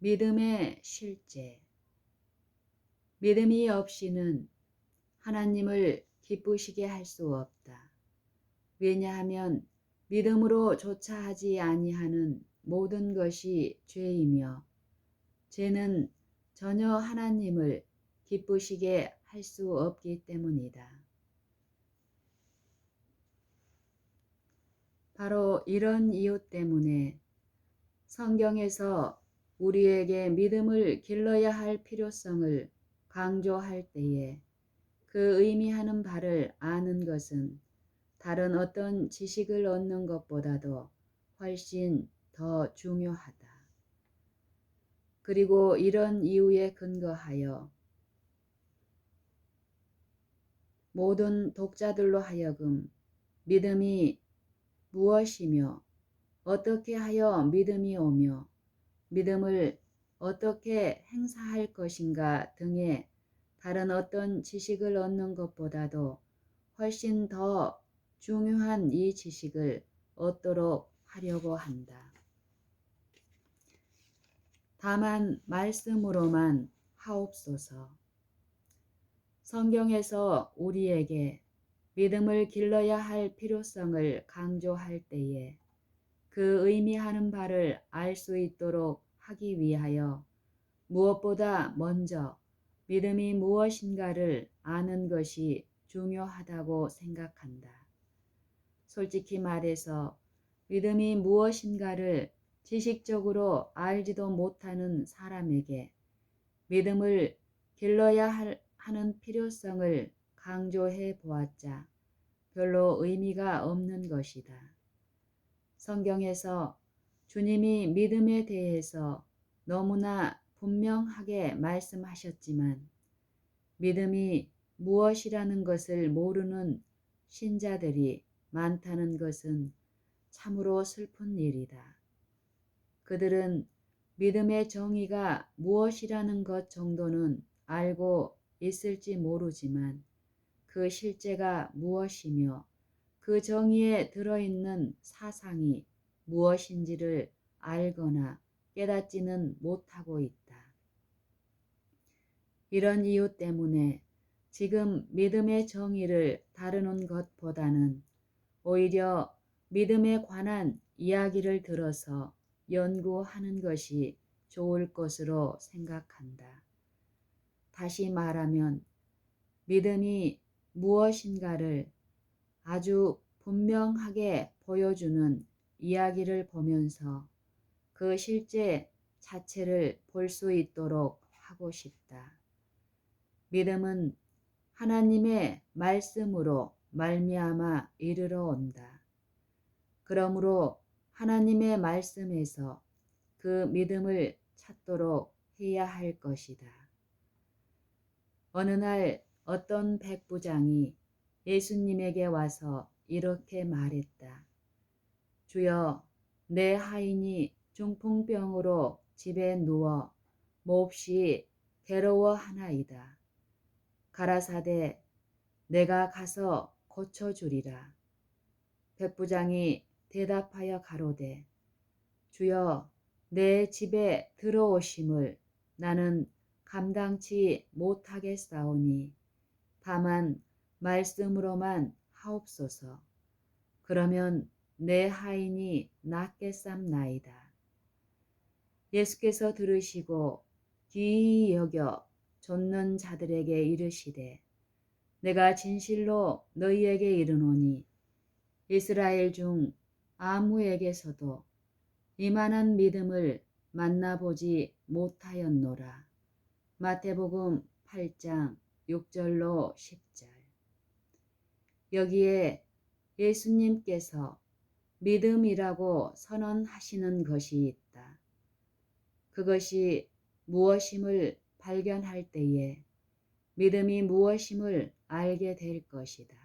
믿음의 실제. 믿음이 없이는 하나님을 기쁘시게 할 수 없다. 왜냐하면 믿음으로 조차하지 아니하는 모든 것이 죄이며 죄는 전혀 하나님을 기쁘시게 할 수 없기 때문이다. 바로 이런 이유 때문에 성경에서 우리에게 믿음을 길러야 할 필요성을 강조할 때에 그 의미하는 바를 아는 것은 다른 어떤 지식을 얻는 것보다도 훨씬 더 중요하다. 그리고 이런 이유에 근거하여 모든 독자들로 하여금 믿음이 무엇이며 어떻게 하여 믿음이 오며 믿음을 어떻게 행사할 것인가 등의 다른 어떤 지식을 얻는 것보다도 훨씬 더 중요한 이 지식을 얻도록 하려고 한다. 다만 말씀으로만 하옵소서. 성경에서 우리에게 믿음을 길러야 할 필요성을 강조할 때에 그 의미하는 바를 알 수 있도록 하기 위하여 무엇보다 먼저 믿음이 무엇인가를 아는 것이 중요하다고 생각한다. 솔직히 말해서 믿음이 무엇인가를 지식적으로 알지도 못하는 사람에게 믿음을 길러야 하는 필요성을 강조해 보았자 별로 의미가 없는 것이다. 성경에서 주님이 믿음에 대해서 너무나 분명하게 말씀하셨지만 믿음이 무엇이라는 것을 모르는 신자들이 많다는 것은 참으로 슬픈 일이다. 그들은 믿음의 정의가 무엇이라는 것 정도는 알고 있을지 모르지만 그 실제가 무엇이며 그 정의에 들어있는 사상이 무엇인지를 알거나 깨닫지는 못하고 있다. 이런 이유 때문에 지금 믿음의 정의를 다루는 것보다는 오히려 믿음에 관한 이야기를 들어서 연구하는 것이 좋을 것으로 생각한다. 다시 말하면 믿음이 무엇인가를 아주 분명하게 보여주는 이야기를 보면서 그 실제 자체를 볼 수 있도록 하고 싶다. 믿음은 하나님의 말씀으로 말미암아 이르러 온다. 그러므로 하나님의 말씀에서 그 믿음을 찾도록 해야 할 것이다. 어느 날 어떤 백부장이 예수님에게 와서 이렇게 말했다. 주여, 내 하인이 중풍병으로 집에 누워 몹시 괴로워하나이다. 가라사대 내가 가서 고쳐주리라. 백부장이 대답하여 가로되 주여, 내 집에 들어오심을 나는 감당치 못하겠사오니 다만 말씀으로만 하옵소서. 그러면 내 하인이 낫겠삼나이다. 예수께서 들으시고 귀히 여겨 좇는 자들에게 이르시되 내가 진실로 너희에게 이르노니 이스라엘 중 아무에게서도 이만한 믿음을 만나보지 못하였노라. 마태복음 8장 6절로 10절. 여기에 예수님께서 믿음이라고 선언하시는 것이 있다. 그것이 무엇임을 발견할 때에 믿음이 무엇임을 알게 될 것이다.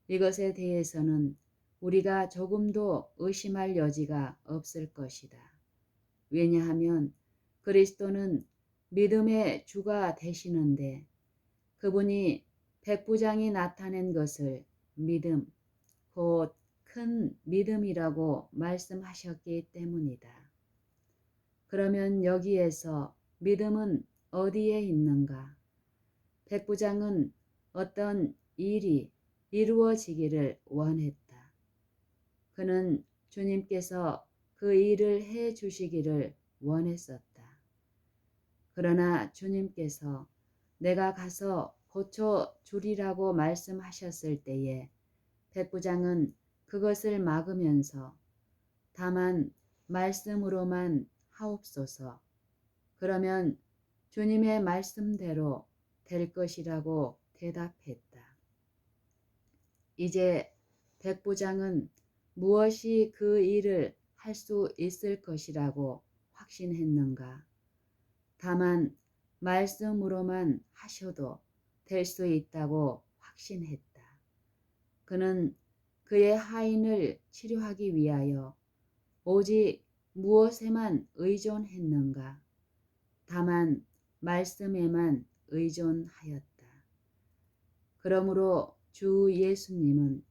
이것에 대해서는 우리가 조금도 의심할 여지가 없을 것이다. 왜냐하면 그리스도는 믿음의 주가 되시는데 그분이 백부장이 나타낸 것을 믿음, 곧 큰 믿음이라고 말씀하셨기 때문이다. 그러면 여기에서 믿음은 어디에 있는가? 백부장은 어떤 일이 이루어지기를 원했다. 그는 주님께서 그 일을 해 주시기를 원했었다. 그러나 주님께서 내가 가서 고쳐 주리라고 말씀하셨을 때에 백부장은 그것을 막으면서 다만 말씀으로만 하옵소서. 그러면 주님의 말씀대로 될 것이라고 대답했다. 이제 백부장은 무엇이 그 일을 할 수 있을 것이라고 확신했는가? 다만 말씀으로만 하셔도 될 수 있다고 확신했다. 그는 그의 하인을 치료하기 위하여 오직 무엇에만 의존했는가? 다만 말씀에만 의존하였다. 그러므로 주 예수님은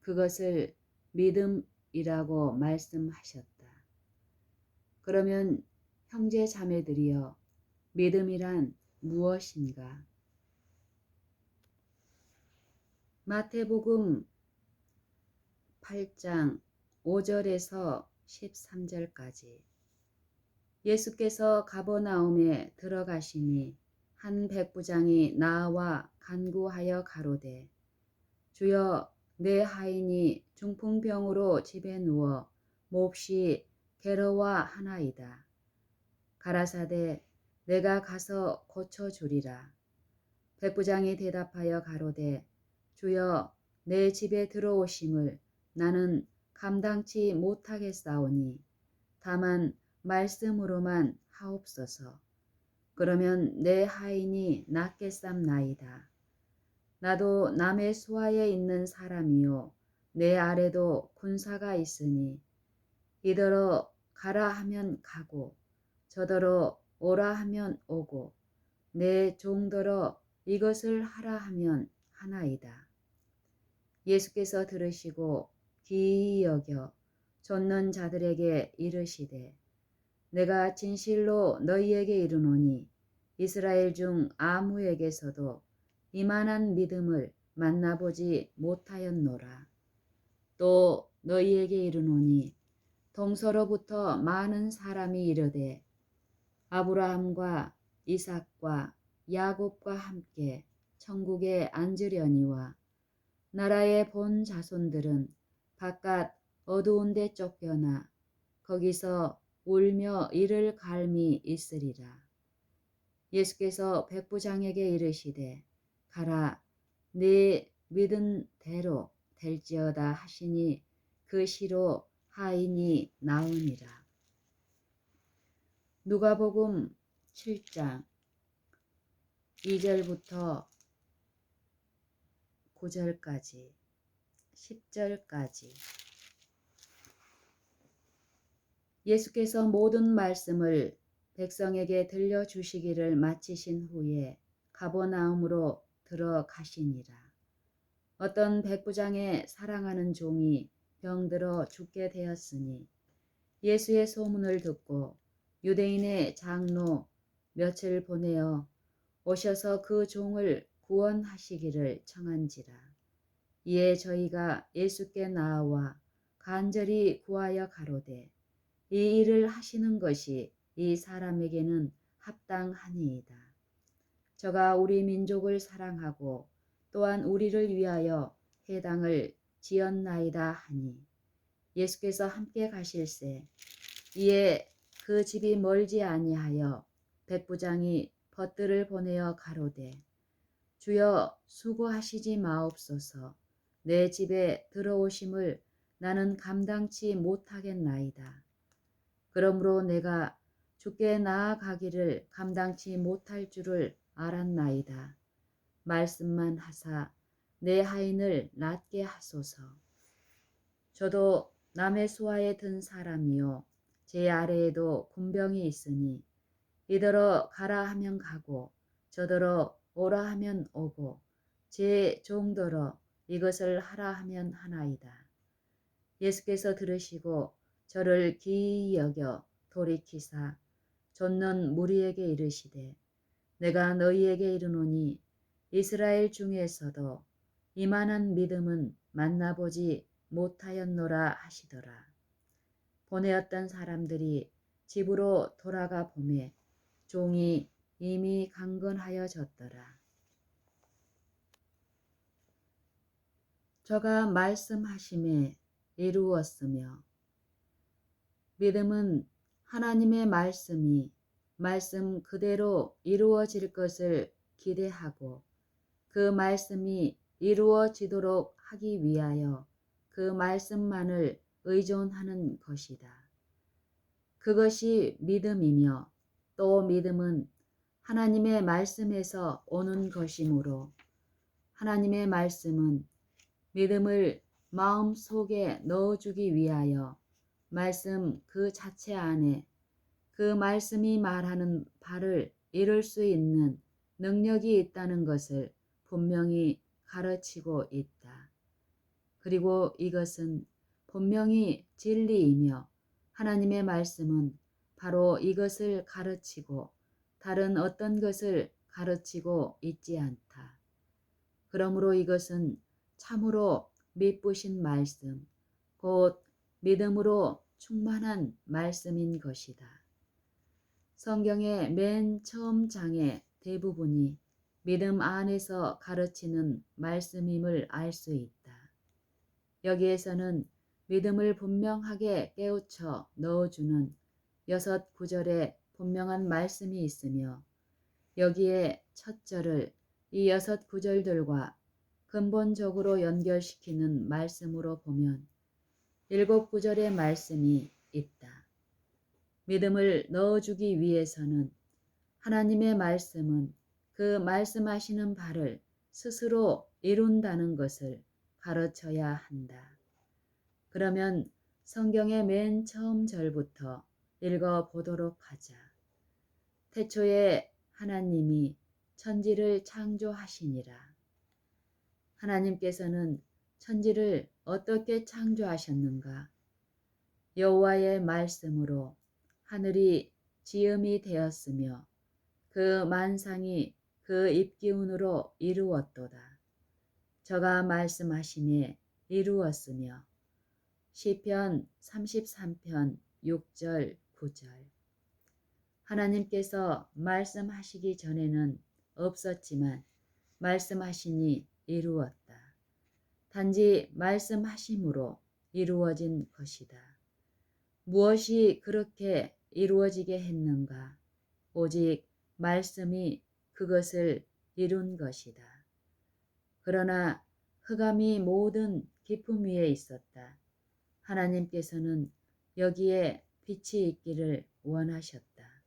그것을 믿음이라고 말씀하셨다. 그러면 형제 자매들이여, 믿음이란 무엇인가? 마태복음 8장 5절에서 13절까지. 예수께서 가버나움에 들어가시니 한 백부장이 나와 간구하여 가로되, 주여, 내 하인이 중풍병으로 집에 누워 몹시 괴로워하나이다. 가라사대 내가 가서 고쳐주리라. 백부장이 대답하여 가로되, 주여, 내 집에 들어오심을 나는 감당치 못하겠사오니 다만 말씀으로만 하옵소서. 그러면 내 하인이 낫겠삼나이다. 나도 남의 수하에 있는 사람이요 내 아래도 군사가 있으니 이더러 가라 하면 가고 저더러 오라 하면 오고 내 종더러 이것을 하라 하면 하나이다. 예수께서 들으시고 기이히 여겨 좇는 자들에게 이르시되, 내가 진실로 너희에게 이르노니 이스라엘 중 아무에게서도 이만한 믿음을 만나보지 못하였노라. 또 너희에게 이르노니 동서로부터 많은 사람이 이르되 아브라함과 이삭과 야곱과 함께 천국에 앉으려니와 나라의 본 자손들은 바깥 어두운 데 쫓겨나 거기서 울며 이를 갈미 있으리라. 예수께서 백부장에게 이르시되, 가라, 네 믿은 대로 될지어다 하시니 그 시로 하인이 나으니라. 누가복음 7장 2절부터 9절까지 10절까지. 예수께서 모든 말씀을 백성에게 들려주시기를 마치신 후에 가버나움으로 들어가시니라. 어떤 백부장의 사랑하는 종이 병들어 죽게 되었으니 예수의 소문을 듣고 유대인의 장로 몇을 보내어 오셔서 그 종을 구원하시기를 청한지라. 이에 저희가 예수께 나아와 간절히 구하여 가로되, 이 일을 하시는 것이 이 사람에게는 합당하니이다. 저가 우리 민족을 사랑하고 또한 우리를 위하여 회당을 지었나이다 하니, 예수께서 함께 가실새 이에 그 집이 멀지 아니하여 백부장이 벗들을 보내어 가로되, 주여, 수고하시지 마옵소서. 내 집에 들어오심을 나는 감당치 못하겠나이다. 그러므로 내가 주께 나아가기를 감당치 못할 줄을 알았나이다. 말씀만 하사 내 하인을 낫게 하소서. 저도 남의 수하에 든 사람이요 제 아래에도 군병이 있으니 이더러 가라 하면 가고 저더러 오라 하면 오고 제 종더러 이것을 하라 하면 하나이다. 예수께서 들으시고 저를 기이히 여겨 돌이키사 존는 무리에게 이르시되 내가 너희에게 이르노니 이스라엘 중에서도 이만한 믿음은 만나보지 못하였노라 하시더라. 보내었던 사람들이 집으로 돌아가 보매 종이 이미 강건하여졌더라. 저가 말씀하심에 이루었으며 믿음은 하나님의 말씀이 말씀 그대로 이루어질 것을 기대하고 그 말씀이 이루어지도록 하기 위하여 그 말씀만을 의존하는 것이다. 그것이 믿음이며 또 믿음은 하나님의 말씀에서 오는 것이므로 하나님의 말씀은 믿음을 마음속에 넣어주기 위하여 말씀 그 자체 안에 그 말씀이 말하는 바를 이룰 수 있는 능력이 있다는 것을 분명히 가르치고 있다. 그리고 이것은 분명히 진리이며 하나님의 말씀은 바로 이것을 가르치고 다른 어떤 것을 가르치고 있지 않다. 그러므로 이것은 참으로 미쁘신 말씀, 곧 믿음으로 충만한 말씀인 것이다. 성경의 맨 처음 장의 대부분이 믿음 안에서 가르치는 말씀임을 알 수 있다. 여기에서는 믿음을 분명하게 깨우쳐 넣어주는 6구절의 분명한 말씀이 있으며 여기에 첫 절을 이 6구절들과 근본적으로 연결시키는 말씀으로 보면 7구절의 말씀이 있다. 믿음을 넣어주기 위해서는 하나님의 말씀은 그 말씀하시는 바를 스스로 이룬다는 것을 가르쳐야 한다. 그러면 성경의 맨 처음 절부터 읽어보도록 하자. 태초에 하나님이 천지를 창조하시니라. 하나님께서는 천지를 어떻게 창조하셨는가? 여호와의 말씀으로 하늘이 지음이 되었으며 그 만상이 그 입기운으로 이루었도다. 저가 말씀하심에 이루었으며 시편 33편 6절 9절 하나님께서 말씀하시기 전에는 없었지만 말씀하시니 이루었다. 단지 말씀하심으로 이루어진 것이다. 무엇이 그렇게 이루어지게 했는가? 오직 말씀이 그것을 이룬 것이다. 그러나 흑암이 모든 깊음 위에 있었다. 하나님께서는 여기에 빛이 있기를 원하셨다.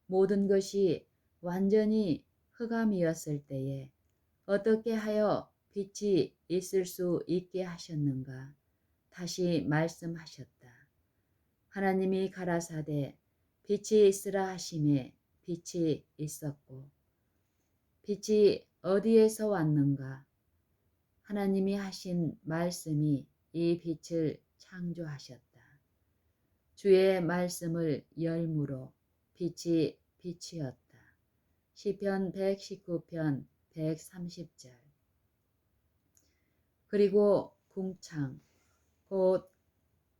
모든 것이 완전히 흑암이었을 때에 어떻게 하여 빛이 있을 수 있게 하셨는가? 다시 말씀하셨다. 하나님이 가라사대 빛이 있으라 하심에 빛이 있었고 빛이 어디에서 왔는가? 하나님이 하신 말씀이 이 빛을 창조하셨다. 주의 말씀을 열무로 빛이 빛이었다. 시편 119편 130절. 그리고 궁창, 곧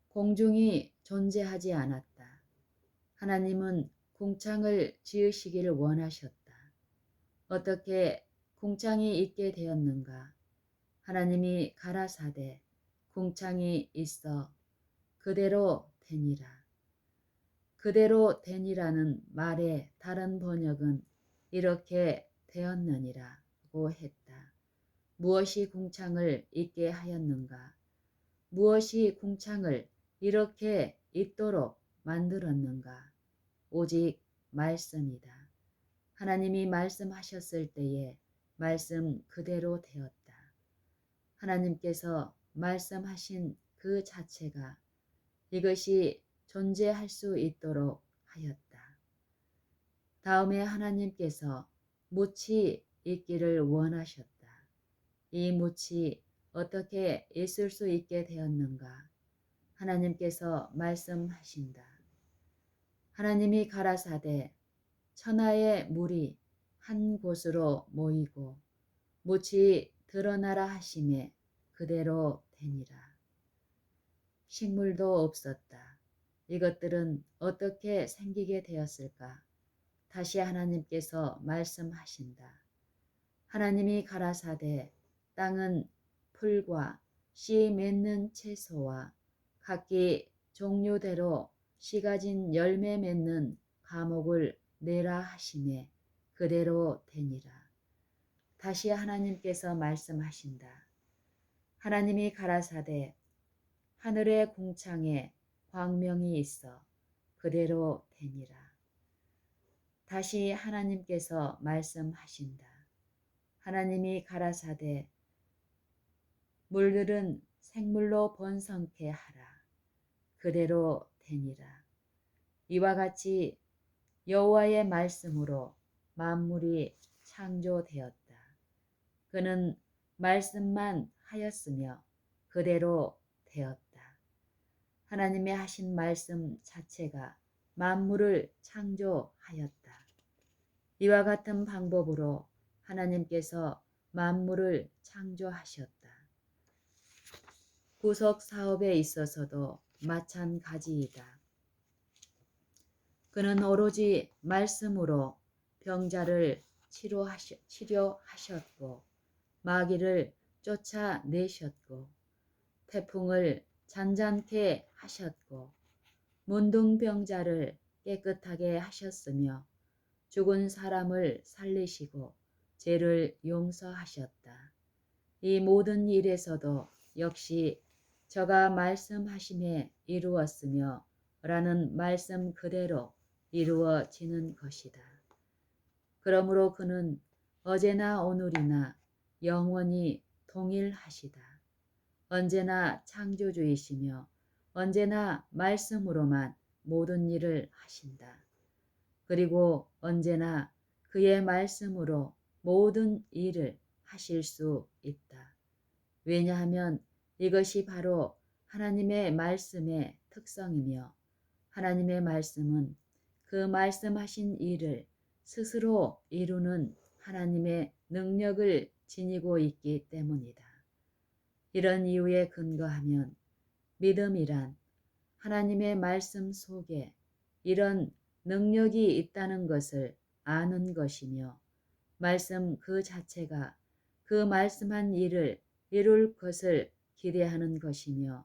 공중이 존재하지 않았다. 하나님은 궁창을 지으시기를 원하셨다. 어떻게 궁창이 있게 되었는가? 하나님이 가라사대 궁창이 있어 그대로 되니라. 그대로 되니라는 말의 다른 번역은 이렇게 되었느니라고 했다. 무엇이 궁창을 있게 하였는가? 무엇이 궁창을 이렇게 있도록 만들었는가? 오직 말씀이다. 하나님이 말씀하셨을 때에 말씀 그대로 되었다. 하나님께서 말씀하신 그 자체가 이것이 존재할 수 있도록 하였다. 다음에 하나님께서 묻이 있기를 원하셨다. 이 묻이 어떻게 있을 수 있게 되었는가? 하나님께서 말씀하신다. 하나님이 가라사대 천하의 물이 한 곳으로 모이고 묻이 드러나라 하심에 그대로 되니라. 식물도 없었다. 이것들은 어떻게 생기게 되었을까? 다시 하나님께서 말씀하신다. 하나님이 가라사대 땅은 풀과 씨 맺는 채소와 각기 종류대로 씨 가진 열매 맺는 과목을 내라 하심에 그대로 되니라. 다시 하나님께서 말씀하신다. 하나님이 가라사대 하늘의 궁창에 광명이 있어 그대로 되니라. 다시 하나님께서 말씀하신다. 하나님이 가라사대 물들은 생물로 번성케 하라. 그대로 되니라. 이와 같이 여호와의 말씀으로 만물이 창조되었다. 그는 말씀만 하였으며 그대로 되었다. 하나님의 하신 말씀 자체가 만물을 창조하였다. 이와 같은 방법으로 하나님께서 만물을 창조하셨다. 구속 사업에 있어서도 마찬가지이다. 그는 오로지 말씀으로 병자를 치료하셨고 마귀를 쫓아내셨고 태풍을 잔잔케 하셨고 문둥병자를 깨끗하게 하셨으며 죽은 사람을 살리시고 죄를 용서하셨다. 이 모든 일에서도 역시 저가 말씀하심에 이루었으며 라는 말씀 그대로 이루어지는 것이다. 그러므로 그는 어제나 오늘이나 영원히 동일하시다. 언제나 창조주이시며 언제나 말씀으로만 모든 일을 하신다. 그리고 언제나 그의 말씀으로 모든 일을 하실 수 있다. 왜냐하면 이것이 바로 하나님의 말씀의 특성이며 하나님의 말씀은 그 말씀하신 일을 스스로 이루는 하나님의 능력을 지니고 있기 때문이다. 이런 이유에 근거하면 믿음이란 하나님의 말씀 속에 이런 능력이 있다는 것을 아는 것이며 말씀 그 자체가 그 말씀한 일을 이룰 것을 기대하는 것이며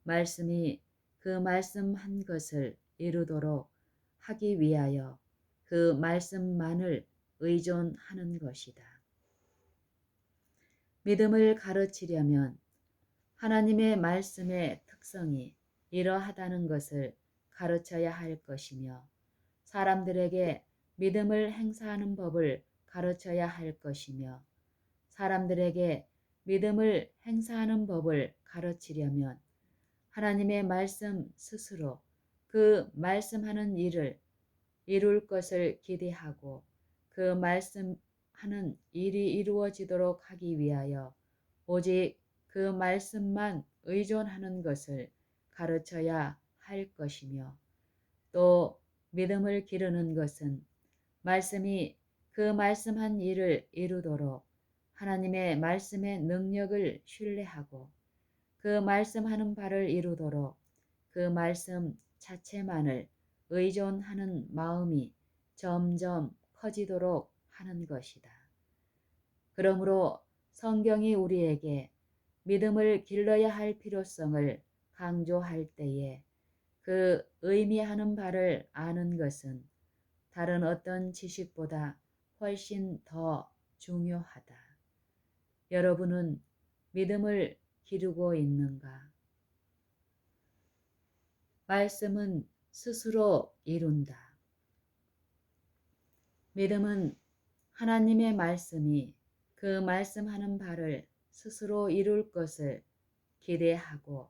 말씀이 그 말씀한 것을 이루도록 하기 위하여 그 말씀만을 의존하는 것이다. 믿음을 가르치려면 하나님의 말씀의 특성이 이러하다는 것을 가르쳐야 할 것이며 사람들에게 믿음을 행사하는 법을 가르쳐야 할 것이며 사람들에게 믿음을 행사하는 법을 가르치려면 하나님의 말씀 스스로 그 말씀하는 일을 이룰 것을 기대하고 그 말씀하는 일이 이루어지도록 하기 위하여 오직 그 말씀만 의존하는 것을 가르쳐야 할 것이며 또 믿음을 기르는 것은 말씀이 그 말씀한 일을 이루도록 하나님의 말씀의 능력을 신뢰하고 그 말씀하는 바를 이루도록 그 말씀 자체만을 의존하는 마음이 점점 커지도록 하는 것이다. 그러므로 성경이 우리에게 믿음을 길러야 할 필요성을 강조할 때에 그 의미하는 바를 아는 것은 다른 어떤 지식보다 훨씬 더 중요하다. 여러분은 믿음을 기르고 있는가? 말씀은 스스로 이룬다. 믿음은 하나님의 말씀이 그 말씀하는 바를 스스로 이룰 것을 기대하고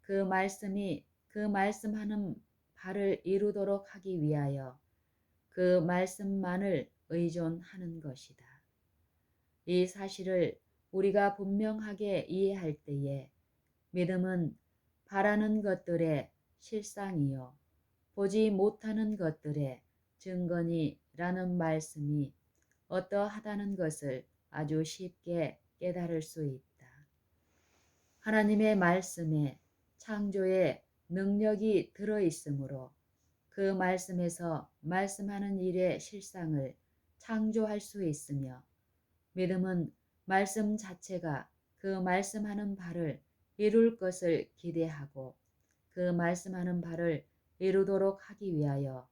그 말씀이 그 말씀하는 바를 이루도록 하기 위하여 그 말씀만을 의존하는 것이다. 이 사실을 우리가 분명하게 이해할 때에 믿음은 바라는 것들의 실상이요 보지 못하는 것들의 증거니라는 말씀이 어떠하다는 것을 아주 쉽게 깨달을 수 있다. 하나님의 말씀에 창조의 능력이 들어있으므로 그 말씀에서 말씀하는 일의 실상을 창조할 수 있으며, 믿음은 말씀 자체가 그 말씀하는 바를 이룰 것을 기대하고 그 말씀하는 바를 이루도록 하기 위하여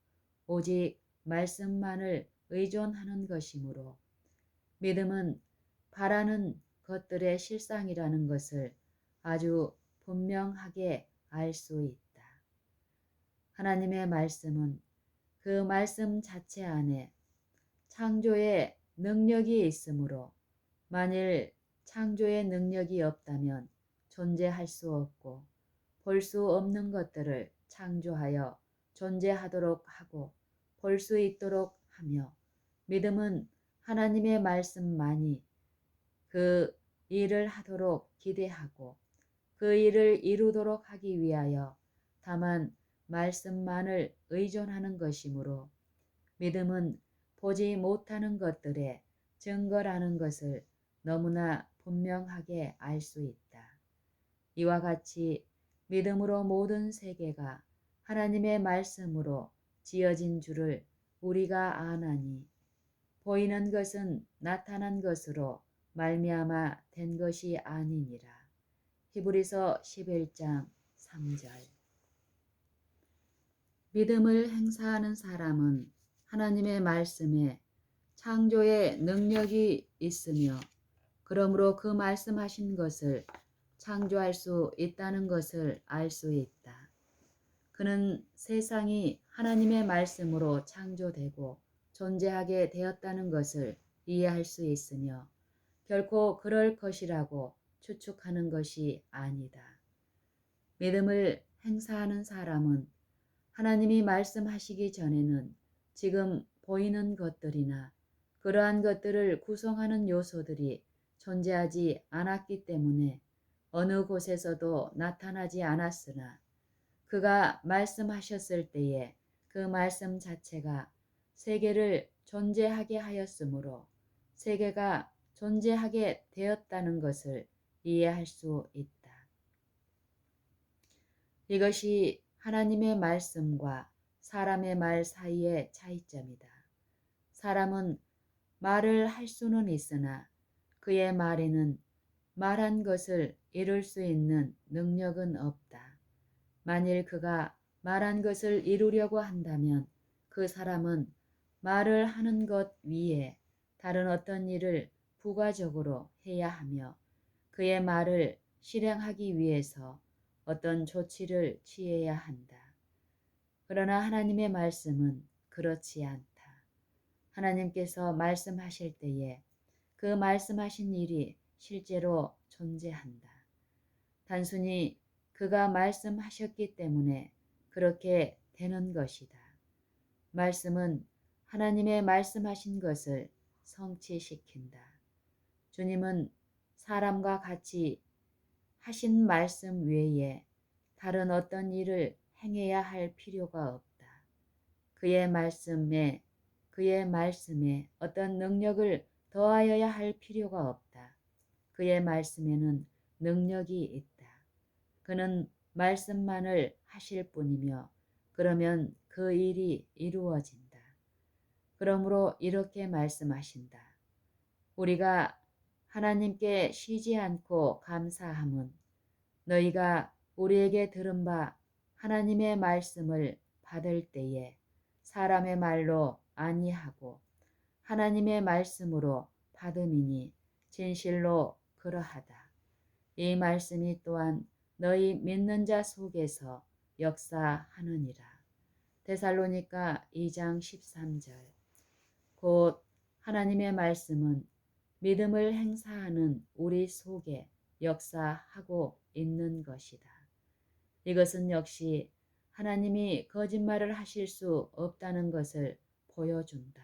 오직 말씀만을 의존하는 것이므로, 믿음은 바라는 것들의 실상이라는 것을 아주 분명하게 알 수 있다. 하나님의 말씀은 그 말씀 자체 안에 창조의 능력이 있으므로, 만일 창조의 능력이 없다면 존재할 수 없고 볼 수 없는 것들을 창조하여 존재하도록 하고 볼 수 있도록 하며, 믿음은 하나님의 말씀만이 그 일을 하도록 기대하고 그 일을 이루도록 하기 위하여 다만 말씀만을 의존하는 것이므로, 믿음은 보지 못하는 것들의 증거라는 것을 너무나 분명하게 알 수 있다. 이와 같이 믿음으로 모든 세계가 하나님의 말씀으로 지어진 줄을 우리가 아나니, 보이는 것은 나타난 것으로 말미암아 된 것이 아니니라. 히브리서 11장 3절. 믿음을 행사하는 사람은 하나님의 말씀에 창조의 능력이 있으며, 그러므로 그 말씀하신 것을 창조할 수 있다는 것을 알 수 있다. 그는 세상이 하나님의 말씀으로 창조되고 존재하게 되었다는 것을 이해할 수 있으며, 결코 그럴 것이라고 추측하는 것이 아니다. 믿음을 행사하는 사람은 하나님이 말씀하시기 전에는 지금 보이는 것들이나 그러한 것들을 구성하는 요소들이 존재하지 않았기 때문에 어느 곳에서도 나타나지 않았으나, 그가 말씀하셨을 때에 그 말씀 자체가 세계를 존재하게 하였으므로 세계가 존재하게 되었다는 것을 이해할 수 있다. 이것이 하나님의 말씀과 사람의 말 사이의 차이점이다. 사람은 말을 할 수는 있으나 그의 말에는 말한 것을 이룰 수 있는 능력은 없다. 만일 그가 말한 것을 이루려고 한다면 그 사람은 말을 하는 것 위에 다른 어떤 일을 부가적으로 해야 하며, 그의 말을 실행하기 위해서 어떤 조치를 취해야 한다. 그러나 하나님의 말씀은 그렇지 않다. 하나님께서 말씀하실 때에 그 말씀하신 일이 실제로 존재한다. 단순히 그가 말씀하셨기 때문에 그렇게 되는 것이다. 말씀은 하나님의 말씀하신 것을 성취시킨다. 주님은 사람과 같이 하신 말씀 외에 다른 어떤 일을 행해야 할 필요가 없다. 그의 말씀에 어떤 능력을 더하여야 할 필요가 없다. 그의 말씀에는 능력이 있다. 그는 말씀만을 하실 뿐이며, 그러면 그 일이 이루어진다. 그러므로 이렇게 말씀하신다. 우리가 하나님께 쉬지 않고 감사함은 너희가 우리에게 들은 바 하나님의 말씀을 받을 때에 사람의 말로 아니하고 하나님의 말씀으로 받음이니 진실로 그러하다. 이 말씀이 또한 너희 믿는 자 속에서 역사하느니라. 데살로니가 2장 13절. 곧 하나님의 말씀은 믿음을 행사하는 우리 속에 역사하고 있는 것이다. 이것은 역시 하나님이 거짓말을 하실 수 없다는 것을 보여준다.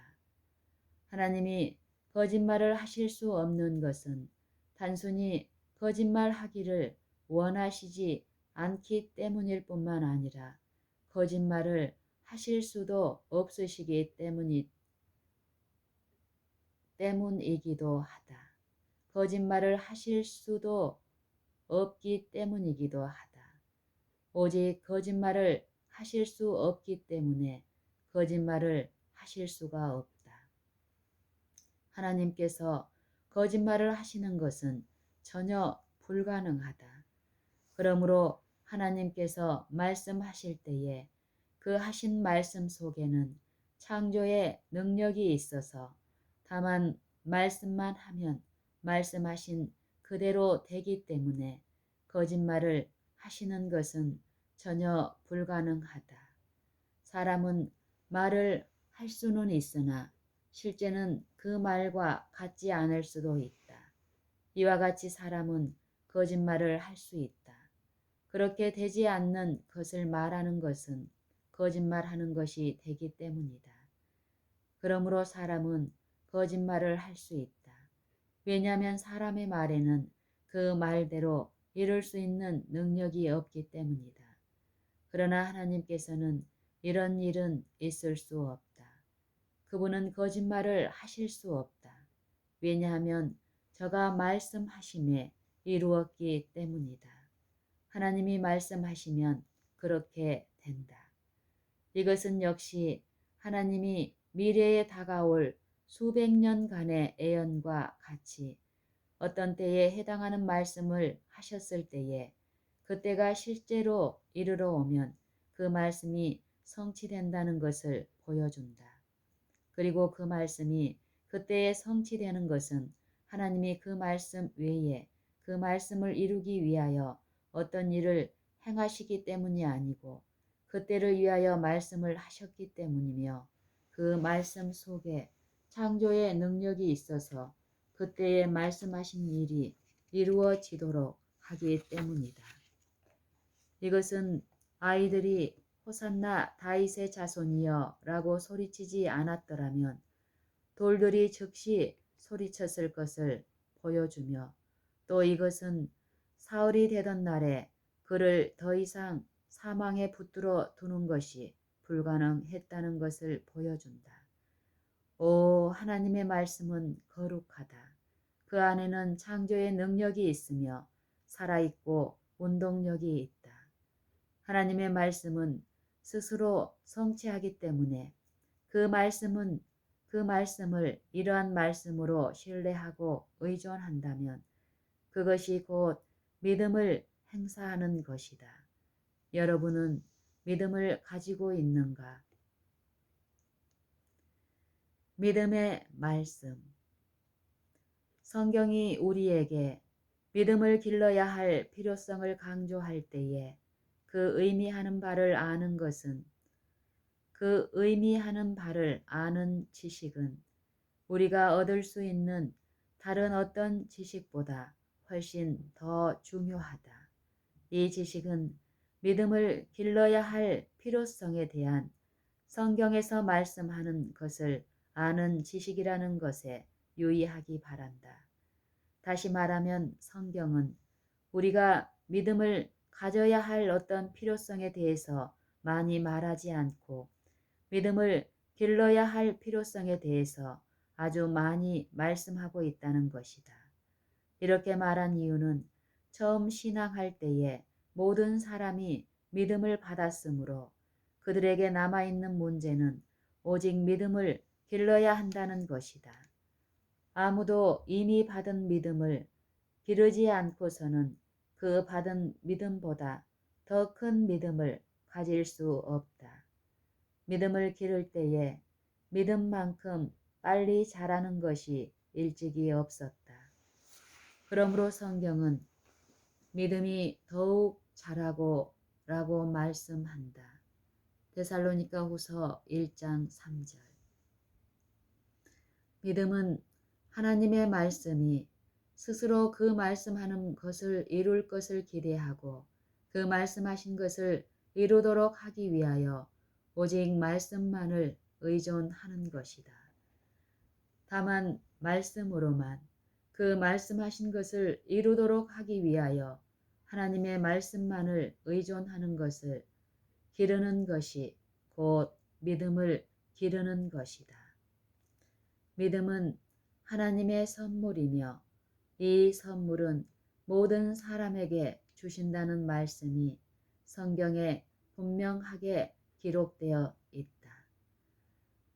하나님이 거짓말을 하실 수 없는 것은 단순히 거짓말하기를 원하시지 않기 때문일 뿐만 아니라 거짓말을 하실 수도 없으시기 때문이기도 하다. 거짓말을 하실 수도 없기 때문이기도 하다. 오직 거짓말을 하실 수 없기 때문에 거짓말을 하실 수가 없다. 하나님께서 거짓말을 하시는 것은 전혀 불가능하다. 그러므로 하나님께서 말씀하실 때에 그 하신 말씀 속에는 창조의 능력이 있어서 다만 말씀만 하면 말씀하신 그대로 되기 때문에 거짓말을 하시는 것은 전혀 불가능하다. 사람은 말을 할 수는 있으나 실제는 그 말과 같지 않을 수도 있다. 이와 같이 사람은 거짓말을 할 수 있다. 그렇게 되지 않는 것을 말하는 것은 거짓말하는 것이 되기 때문이다. 그러므로 사람은 거짓말을 할 수 있다. 왜냐하면 사람의 말에는 그 말대로 이룰 수 있는 능력이 없기 때문이다. 그러나 하나님께서는 이런 일은 있을 수 없다. 그분은 거짓말을 하실 수 없다. 왜냐하면 저가 말씀하심에 이루었기 때문이다. 하나님이 말씀하시면 그렇게 된다. 이것은 역시 하나님이 미래에 다가올 수백 년간의 애언과 같이 어떤 때에 해당하는 말씀을 하셨을 때에 그때가 실제로 이르러 오면 그 말씀이 성취된다는 것을 보여준다. 그리고 그 말씀이 그때에 성취되는 것은 하나님이 그 말씀 외에 그 말씀을 이루기 위하여 어떤 일을 행하시기 때문이 아니고 그때를 위하여 말씀을 하셨기 때문이며 그 말씀 속에 창조의 능력이 있어서 그때에 말씀하신 일이 이루어지도록 하기 때문이다. 이것은 아이들이 호산나 다윗의 자손이여 라고 소리치지 않았더라면 돌들이 즉시 소리쳤을 것을 보여주며 또 이것은 사흘이 되던 날에 그를 더 이상 사망에 붙들어 두는 것이 불가능했다는 것을 보여준다. 오, 하나님의 말씀은 거룩하다. 그 안에는 창조의 능력이 있으며 살아있고 운동력이 있다. 하나님의 말씀은 스스로 성취하기 때문에 그 말씀을 이러한 말씀으로 신뢰하고 의존한다면 그것이 곧 믿음을 행사하는 것이다. 여러분은 믿음을 가지고 있는가? 믿음의 말씀. 성경이 우리에게 믿음을 길러야 할 필요성을 강조할 때에 그 의미하는 바를 아는 것은 그 의미하는 바를 아는 지식은 우리가 얻을 수 있는 다른 어떤 지식보다 훨씬 더 중요하다. 이 지식은 믿음을 길러야 할 필요성에 대한 성경에서 말씀하는 것을 아는 지식이라는 것에 유의하기 바란다. 다시 말하면 성경은 우리가 믿음을 가져야 할 어떤 필요성에 대해서 많이 말하지 않고 믿음을 길러야 할 필요성에 대해서 아주 많이 말씀하고 있다는 것이다. 이렇게 말한 이유는 처음 신앙할 때에 모든 사람이 믿음을 받았으므로 그들에게 남아있는 문제는 오직 믿음을 길러야 한다는 것이다. 아무도 이미 받은 믿음을 기르지 않고서는 그 받은 믿음보다 더 큰 믿음을 가질 수 없다. 믿음을 기를 때에 믿음만큼 빨리 자라는 것이 일찍이 없었다. 그러므로 성경은 믿음이 더욱 자라고 라고 말씀한다. 데살로니가 후서 1장 3절. 믿음은 하나님의 말씀이 스스로 그 말씀하는 것을 이룰 것을 기대하고 그 말씀하신 것을 이루도록 하기 위하여 오직 말씀만을 의존하는 것이다. 다만 말씀으로만 그 말씀하신 것을 이루도록 하기 위하여 하나님의 말씀만을 의존하는 것을 기르는 것이 곧 믿음을 기르는 것이다. 믿음은 하나님의 선물이며 이 선물은 모든 사람에게 주신다는 말씀이 성경에 분명하게 기록되어 있다.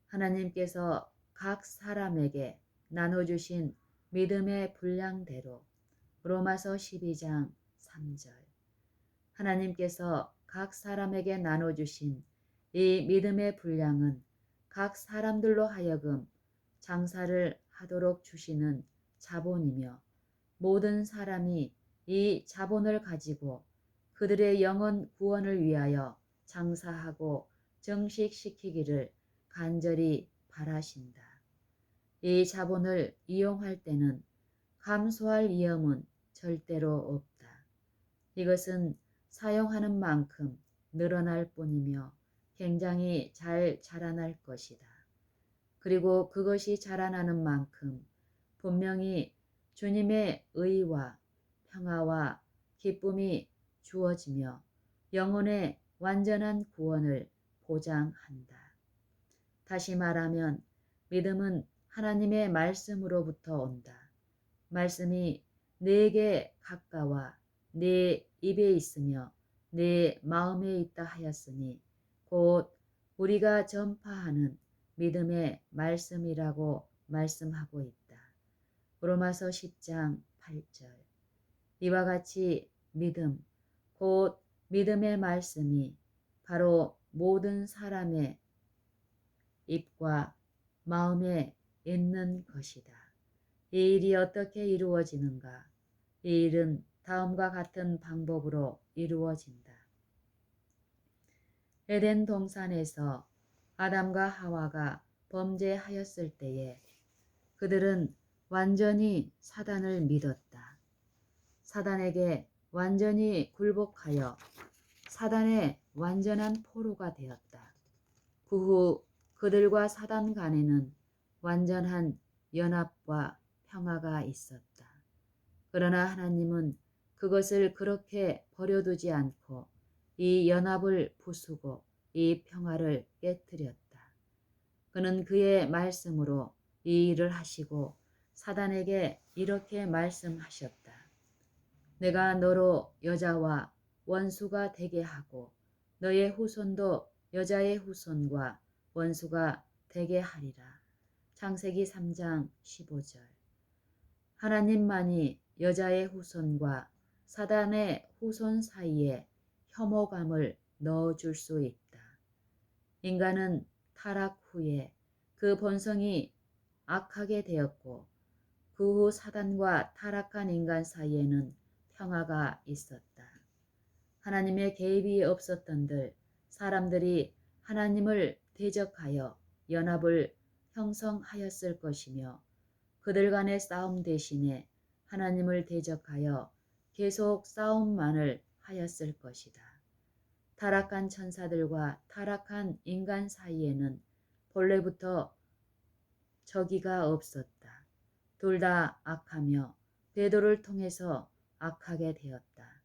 하나님께서 각 사람에게 나눠주신 믿음의 분량대로 로마서 12장 3절 하나님께서 각 사람에게 나눠주신 이 믿음의 분량은 각 사람들로 하여금 장사를 하도록 주시는 자본이며 모든 사람이 이 자본을 가지고 그들의 영혼 구원을 위하여 장사하고 정식시키기를 간절히 바라신다. 이 자본을 이용할 때는 감소할 위험은 절대로 없다. 이것은 사용하는 만큼 늘어날 뿐이며 굉장히 잘 자라날 것이다. 그리고 그것이 자라나는 만큼 분명히 주님의 의와 평화와 기쁨이 주어지며 영혼의 완전한 구원을 보장한다. 다시 말하면 믿음은 하나님의 말씀으로부터 온다. 말씀이 내게 가까워 내 입에 있으며 내 마음에 있다 하였으니 곧 우리가 전파하는 믿음의 말씀이라고 말씀하고 있다. 로마서 10장 8절 이와 같이 믿음, 곧 믿음의 말씀이 바로 모든 사람의 입과 마음에 있는 것이다. 이 일이 어떻게 이루어지는가? 이 일은 다음과 같은 방법으로 이루어진다. 에덴 동산에서 아담과 하와가 범죄하였을 때에 그들은 완전히 사단을 믿었다. 사단에게 완전히 굴복하여 사단의 완전한 포로가 되었다. 그 후 그들과 사단 간에는 완전한 연합과 평화가 있었다. 그러나 하나님은 그것을 그렇게 버려두지 않고 이 연합을 부수고 이 평화를 깨뜨렸다. 그는 그의 말씀으로 이 일을 하시고 사단에게 이렇게 말씀하셨다. 내가 너로 여자와 원수가 되게 하고 너의 후손도 여자의 후손과 원수가 되게 하리라. 창세기 3장 15절 하나님만이 여자의 후손과 사단의 후손 사이에 혐오감을 넣어줄 수 있다. 인간은 타락 후에 그 본성이 악하게 되었고 그 후 사단과 타락한 인간 사이에는 평화가 있었다. 하나님의 개입이 없었던들 사람들이 하나님을 대적하여 연합을 형성하였을 것이며 그들 간의 싸움 대신에 하나님을 대적하여 계속 싸움만을 하였을 것이다. 타락한 천사들과 타락한 인간 사이에는 본래부터 적이가 없었다. 둘 다 악하며 배도를 통해서 악하게 되었다.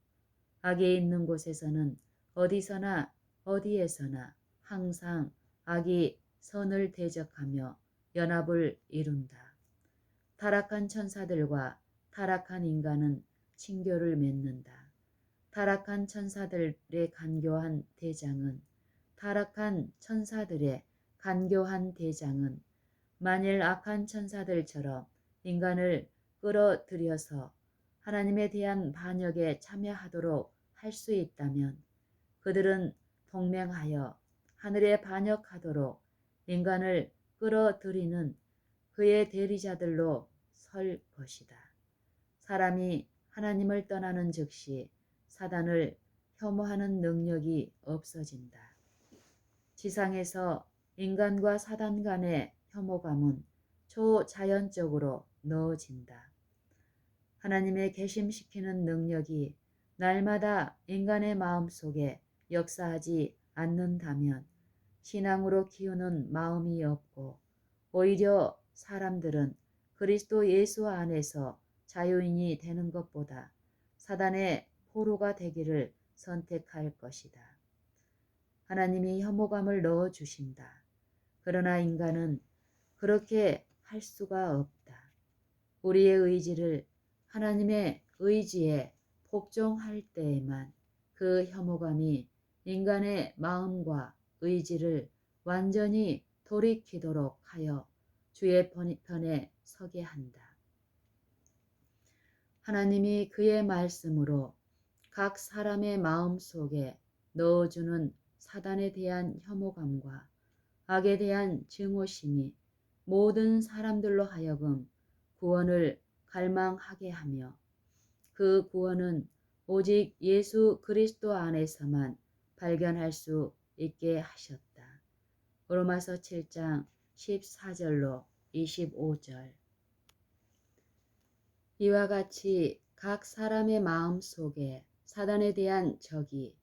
악이 있는 곳에서는 어디서나 어디에서나 항상 악이 선을 대적하며 연합을 이룬다. 타락한 천사들과 타락한 인간은 친교를 맺는다. 타락한 천사들의 간교한 대장은 만일 악한 천사들처럼 인간을 끌어들여서 하나님에 대한 반역에 참여하도록 할 수 있다면 그들은 동맹하여 하늘에 반역하도록 인간을 끌어들이는 그의 대리자들로 설 것이다. 사람이 하나님을 떠나는 즉시 사단을 혐오하는 능력이 없어진다. 지상에서 인간과 사단 간의 혐오감은 초자연적으로 넣어진다. 하나님의 괘씸시키는 능력이 날마다 인간의 마음속에 역사하지 않는다면 신앙으로 키우는 마음이 없고 오히려 사람들은 그리스도 예수 안에서 자유인이 되는 것보다 사단의 포로가 되기를 선택할 것이다. 하나님이 혐오감을 넣어 주신다. 그러나 인간은 그렇게 할 수가 없다. 우리의 의지를 하나님의 의지에 복종할 때에만 그 혐오감이 인간의 마음과 의지를 완전히 돌이키도록 하여 주의 편에 서게 한다. 하나님이 그의 말씀으로 각 사람의 마음 속에 넣어주는 사단에 대한 혐오감과 악에 대한 증오심이 모든 사람들로 하여금 구원을 갈망하게 하며 그 구원은 오직 예수 그리스도 안에서만 발견할 수 있게 하셨다. 로마서 7장 14절로 25절. 이와 같이 각 사람의 마음 속에 사단에 대한 적이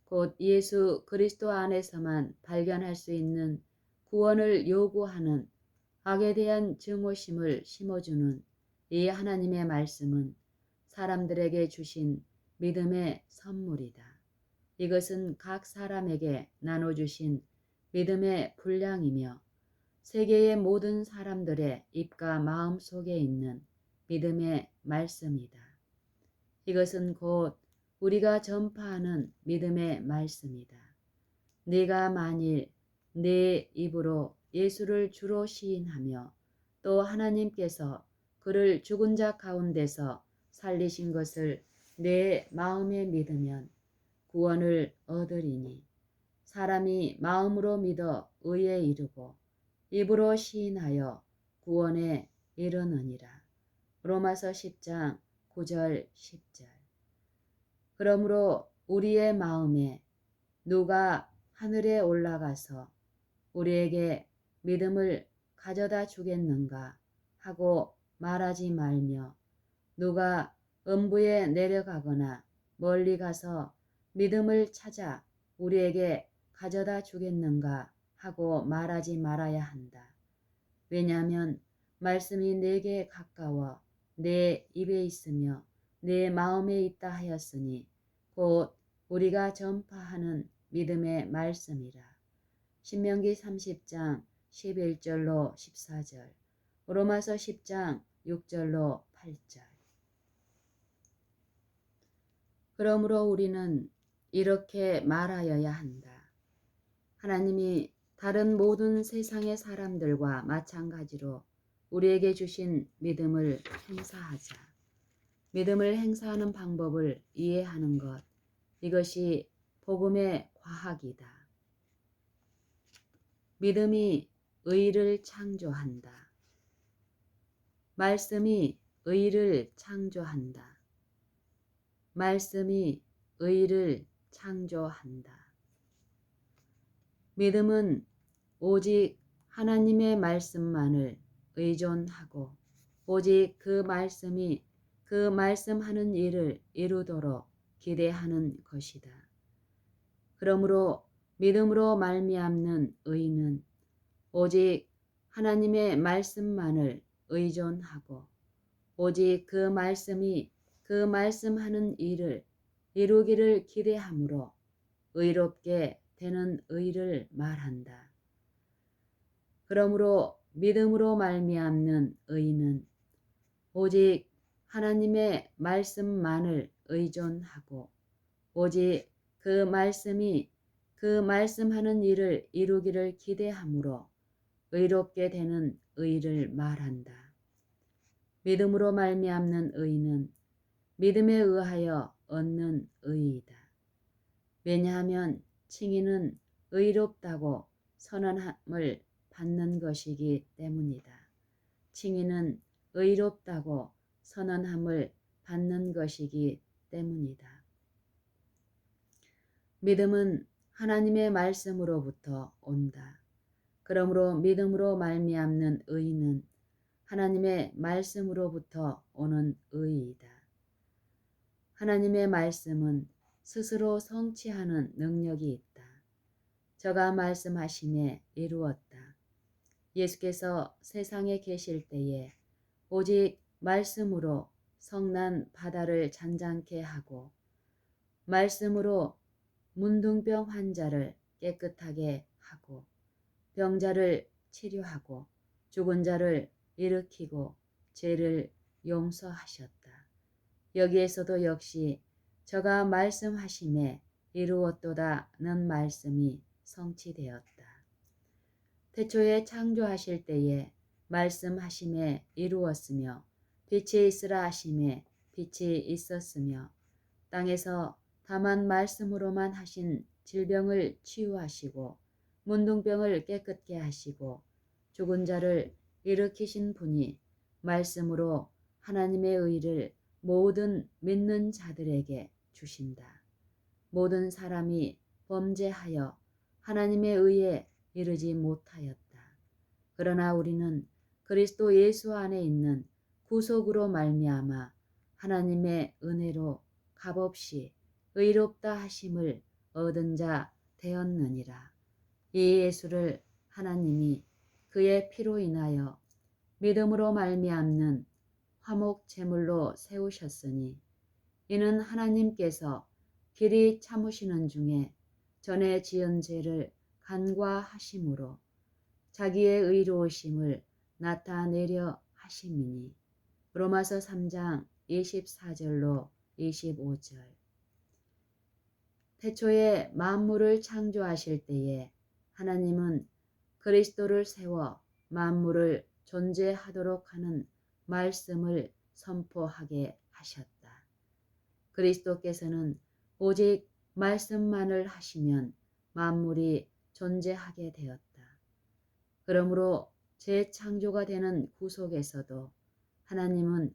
곧 예수 그리스도 안에서만 발견할 수 있는 구원을 요구하는 악에 대한 증오심을 심어주는 이 하나님의 말씀은 사람들에게 주신 믿음의 선물이다. 이것은 각 사람에게 나눠주신 믿음의 분량이며 세계의 모든 사람들의 입과 마음 속에 있는 믿음의 말씀이다. 이것은 곧 우리가 전파하는 믿음의 말씀이다. 네가 만일 내 입으로 예수를 주로 시인하며 또 하나님께서 그를 죽은 자 가운데서 살리신 것을 내 마음에 믿으면 구원을 얻으리니 사람이 마음으로 믿어 의에 이르고 입으로 시인하여 구원에 이르느니라. 로마서 10장 9절 10절. 그러므로 우리의 마음에 누가 하늘에 올라가서 우리에게 믿음을 가져다 주겠는가 하고 말하지 말며 누가 음부에 내려가거나 멀리 가서 믿음을 찾아 우리에게 가져다 주겠는가 하고 말하지 말아야 한다. 왜냐하면 말씀이 내게 가까워 내 입에 있으며 내 마음에 있다 하였으니 곧 우리가 전파하는 믿음의 말씀이라. 신명기 30장 11절로 14절, 로마서 10장 6절로 8절. 그러므로 우리는 이렇게 말하여야 한다. 하나님이 다른 모든 세상의 사람들과 마찬가지로 우리에게 주신 믿음을 행사하자. 믿음을 행사하는 방법을 이해하는 것, 이것이 복음의 과학이다. 믿음이 의를 창조한다. 말씀이 의를 창조한다. 말씀이 의를 창조한다. 믿음은 오직 하나님의 말씀만을 의존하고 오직 그 말씀이 그 말씀하는 일을 이루도록 기대하는 것이다. 그러므로 믿음으로 말미암는 의는 오직 하나님의 말씀만을 의존하고 오직 그 말씀이 그 말씀하는 일을 이루기를 기대하므로 의롭게 되는 의를 말한다. 그러므로 믿음으로 말미암는 의는 오직 하나님의 말씀만을 의존하고 오직 그 말씀이 그 말씀하는 일을 이루기를 기대하므로 의롭게 되는 의를 말한다. 믿음으로 말미암는 의는 믿음에 의하여 얻는 의이다. 왜냐하면 칭의는 의롭다고 선언함을 받는 것이기 때문이다. 칭의는 의롭다고 선언함을 받는 것이기 때문이다. 믿음은 하나님의 말씀으로부터 온다. 그러므로 믿음으로 말미암는 의는 하나님의 말씀으로부터 오는 의이다. 하나님의 말씀은 스스로 성취하는 능력이 있다. 저가 말씀하심에 이루었다. 예수께서 세상에 계실 때에 오직 말씀으로 성난 바다를 잔잔케 하고 말씀으로 문둥병 환자를 깨끗하게 하고 병자를 치료하고 죽은 자를 일으키고 죄를 용서하셨다. 여기에서도 역시 저가 말씀하심에 이루었도다는 말씀이 성취되었다. 태초에 창조하실 때에 말씀하심에 이루었으며 빛이 있으라 하심에 빛이 있었으며 땅에서 다만 말씀으로만 하신 질병을 치유하시고 문둥병을 깨끗게 하시고 죽은 자를 일으키신 분이 말씀으로 하나님의 의를 모든 믿는 자들에게 주신다. 모든 사람이 범죄하여 하나님의 의에 이르지 못하였다. 그러나 우리는 그리스도 예수 안에 있는 구속으로 말미암아 하나님의 은혜로 값없이 의롭다 하심을 얻은 자 되었느니라. 이 예수를 하나님이 그의 피로 인하여 믿음으로 말미암는 화목 제물로 세우셨으니 이는 하나님께서 길이 참으시는 중에 전에 지은 죄를 간과하심으로 자기의 의로우심을 나타내려 하심이니. 로마서 3장 24절로 25절. 태초에 만물을 창조하실 때에 하나님은 그리스도를 세워 만물을 존재하도록 하는 말씀을 선포하게 하셨다. 그리스도께서는 오직 말씀만을 하시면 만물이 존재하게 되었다. 그러므로 재창조가 되는 구속에서도 하나님은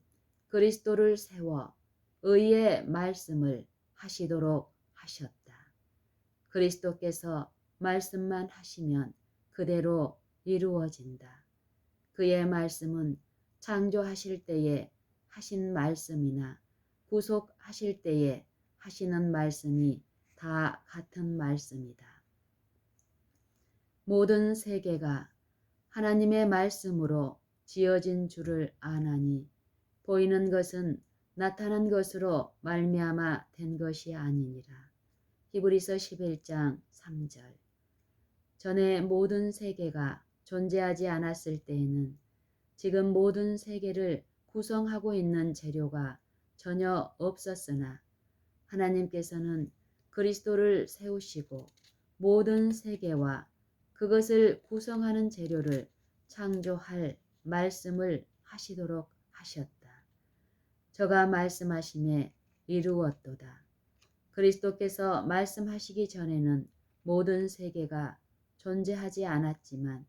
그리스도를 세워 의의 말씀을 하시도록 하셨다. 그리스도께서 말씀만 하시면 그대로 이루어진다. 그의 말씀은 창조하실 때에 하신 말씀이나 구속하실 때에 하시는 말씀이 다 같은 말씀이다. 모든 세계가 하나님의 말씀으로 지어진 줄을 아나니 보이는 것은 나타난 것으로 말미암아 된 것이 아니니라. 히브리서 11장 3절. 전에 모든 세계가 존재하지 않았을 때에는 지금 모든 세계를 구성하고 있는 재료가 전혀 없었으나 하나님께서는 그리스도를 세우시고 모든 세계와 그것을 구성하는 재료를 창조할 말씀을 하시도록 하셨다. 저가 말씀하심에 이루었도다. 그리스도께서 말씀하시기 전에는 모든 세계가 존재하지 않았지만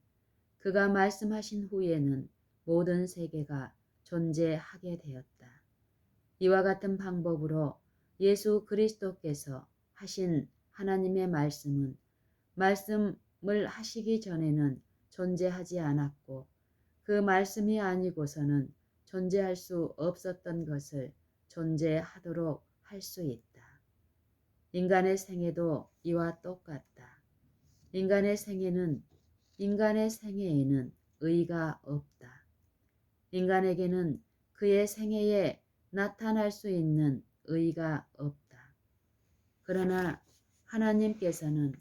그가 말씀하신 후에는 모든 세계가 존재하게 되었다. 이와 같은 방법으로 예수 그리스도께서 하신 하나님의 말씀은 말씀을 하시기 전에는 존재하지 않았고 그 말씀이 아니고서는 존재할 수 없었던 것을 존재하도록 할 수 있다. 인간의 생애도 이와 똑같다. 인간의 생애에는 의가 없다. 인간에게는 그의 생애에 나타날 수 있는 의가 없다. 그러나 하나님께서는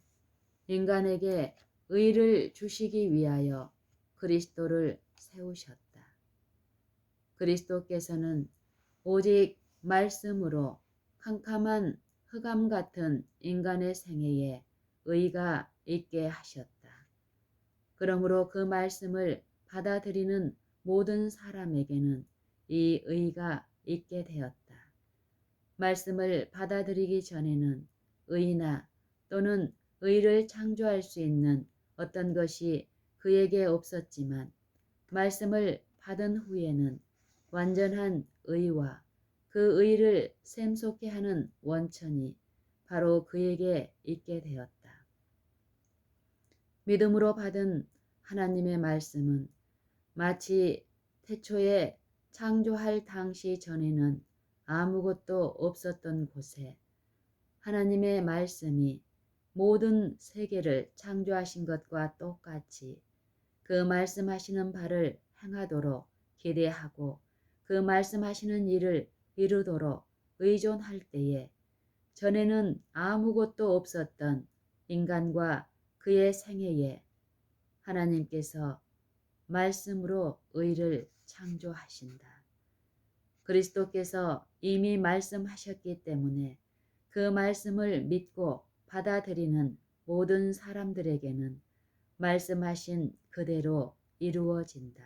인간에게 의를 주시기 위하여 그리스도를 세우셨다. 그리스도께서는 오직 말씀으로 캄캄한 흑암 같은 인간의 생애에 의가 있게 하셨다. 그러므로 그 말씀을 받아들이는 모든 사람에게는 이 의가 있게 되었다. 말씀을 받아들이기 전에는 의나 또는 의를 창조할 수 있는 어떤 것이 그에게 없었지만 말씀을 받은 후에는 완전한 의와 그 의를 샘솟게 하는 원천이 바로 그에게 있게 되었다. 믿음으로 받은 하나님의 말씀은 마치 태초에 창조할 당시 전에는 아무것도 없었던 곳에 하나님의 말씀이 모든 세계를 창조하신 것과 똑같이 그 말씀하시는 바를 행하도록 기대하고 그 말씀하시는 일을 이루도록 의존할 때에 전에는 아무것도 없었던 인간과 그의 생애에 하나님께서 말씀으로 의를 창조하신다. 그리스도께서 이미 말씀하셨기 때문에 그 말씀을 믿고 받아들이는 모든 사람들에게는 말씀하신 그대로 이루어진다.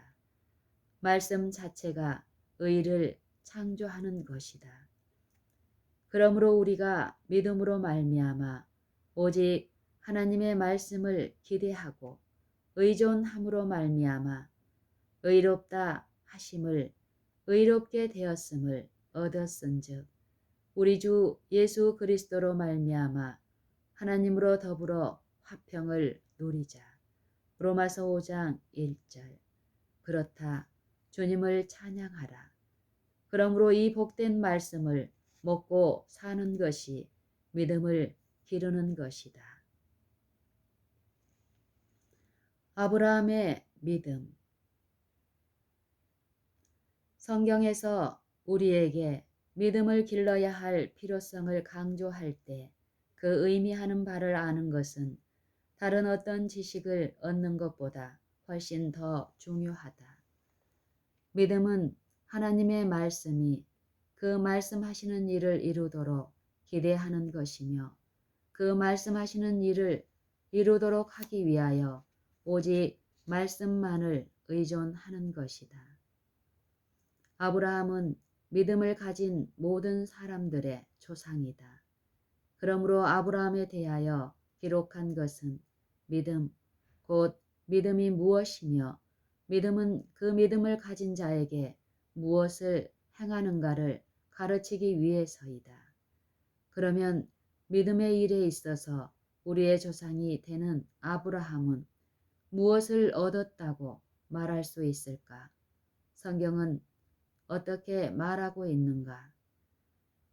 말씀 자체가 의를 창조하는 것이다. 그러므로 우리가 믿음으로 말미암아 오직 하나님의 말씀을 기대하고 의존함으로 말미암아 의롭다 하심을 의롭게 되었음을 얻었은즉 우리 주 예수 그리스도로 말미암아 하나님으로 더불어 화평을 누리자. 로마서 5장 1절. 그렇다. 주님을 찬양하라. 그러므로 이 복된 말씀을 먹고 사는 것이 믿음을 기르는 것이다. 아브라함의 믿음. 성경에서 우리에게 믿음을 길러야 할 필요성을 강조할 때 그 의미하는 바를 아는 것은 다른 어떤 지식을 얻는 것보다 훨씬 더 중요하다. 믿음은 하나님의 말씀이 그 말씀하시는 일을 이루도록 기대하는 것이며 그 말씀하시는 일을 이루도록 하기 위하여 오직 말씀만을 의존하는 것이다. 아브라함은 믿음을 가진 모든 사람들의 조상이다. 그러므로 아브라함에 대하여 기록한 것은 믿음, 곧 믿음이 무엇이며 믿음은 그 믿음을 가진 자에게 무엇을 행하는가를 가르치기 위해서이다. 그러면 믿음의 일에 있어서 우리의 조상이 되는 아브라함은 무엇을 얻었다고 말할 수 있을까? 성경은 어떻게 말하고 있는가?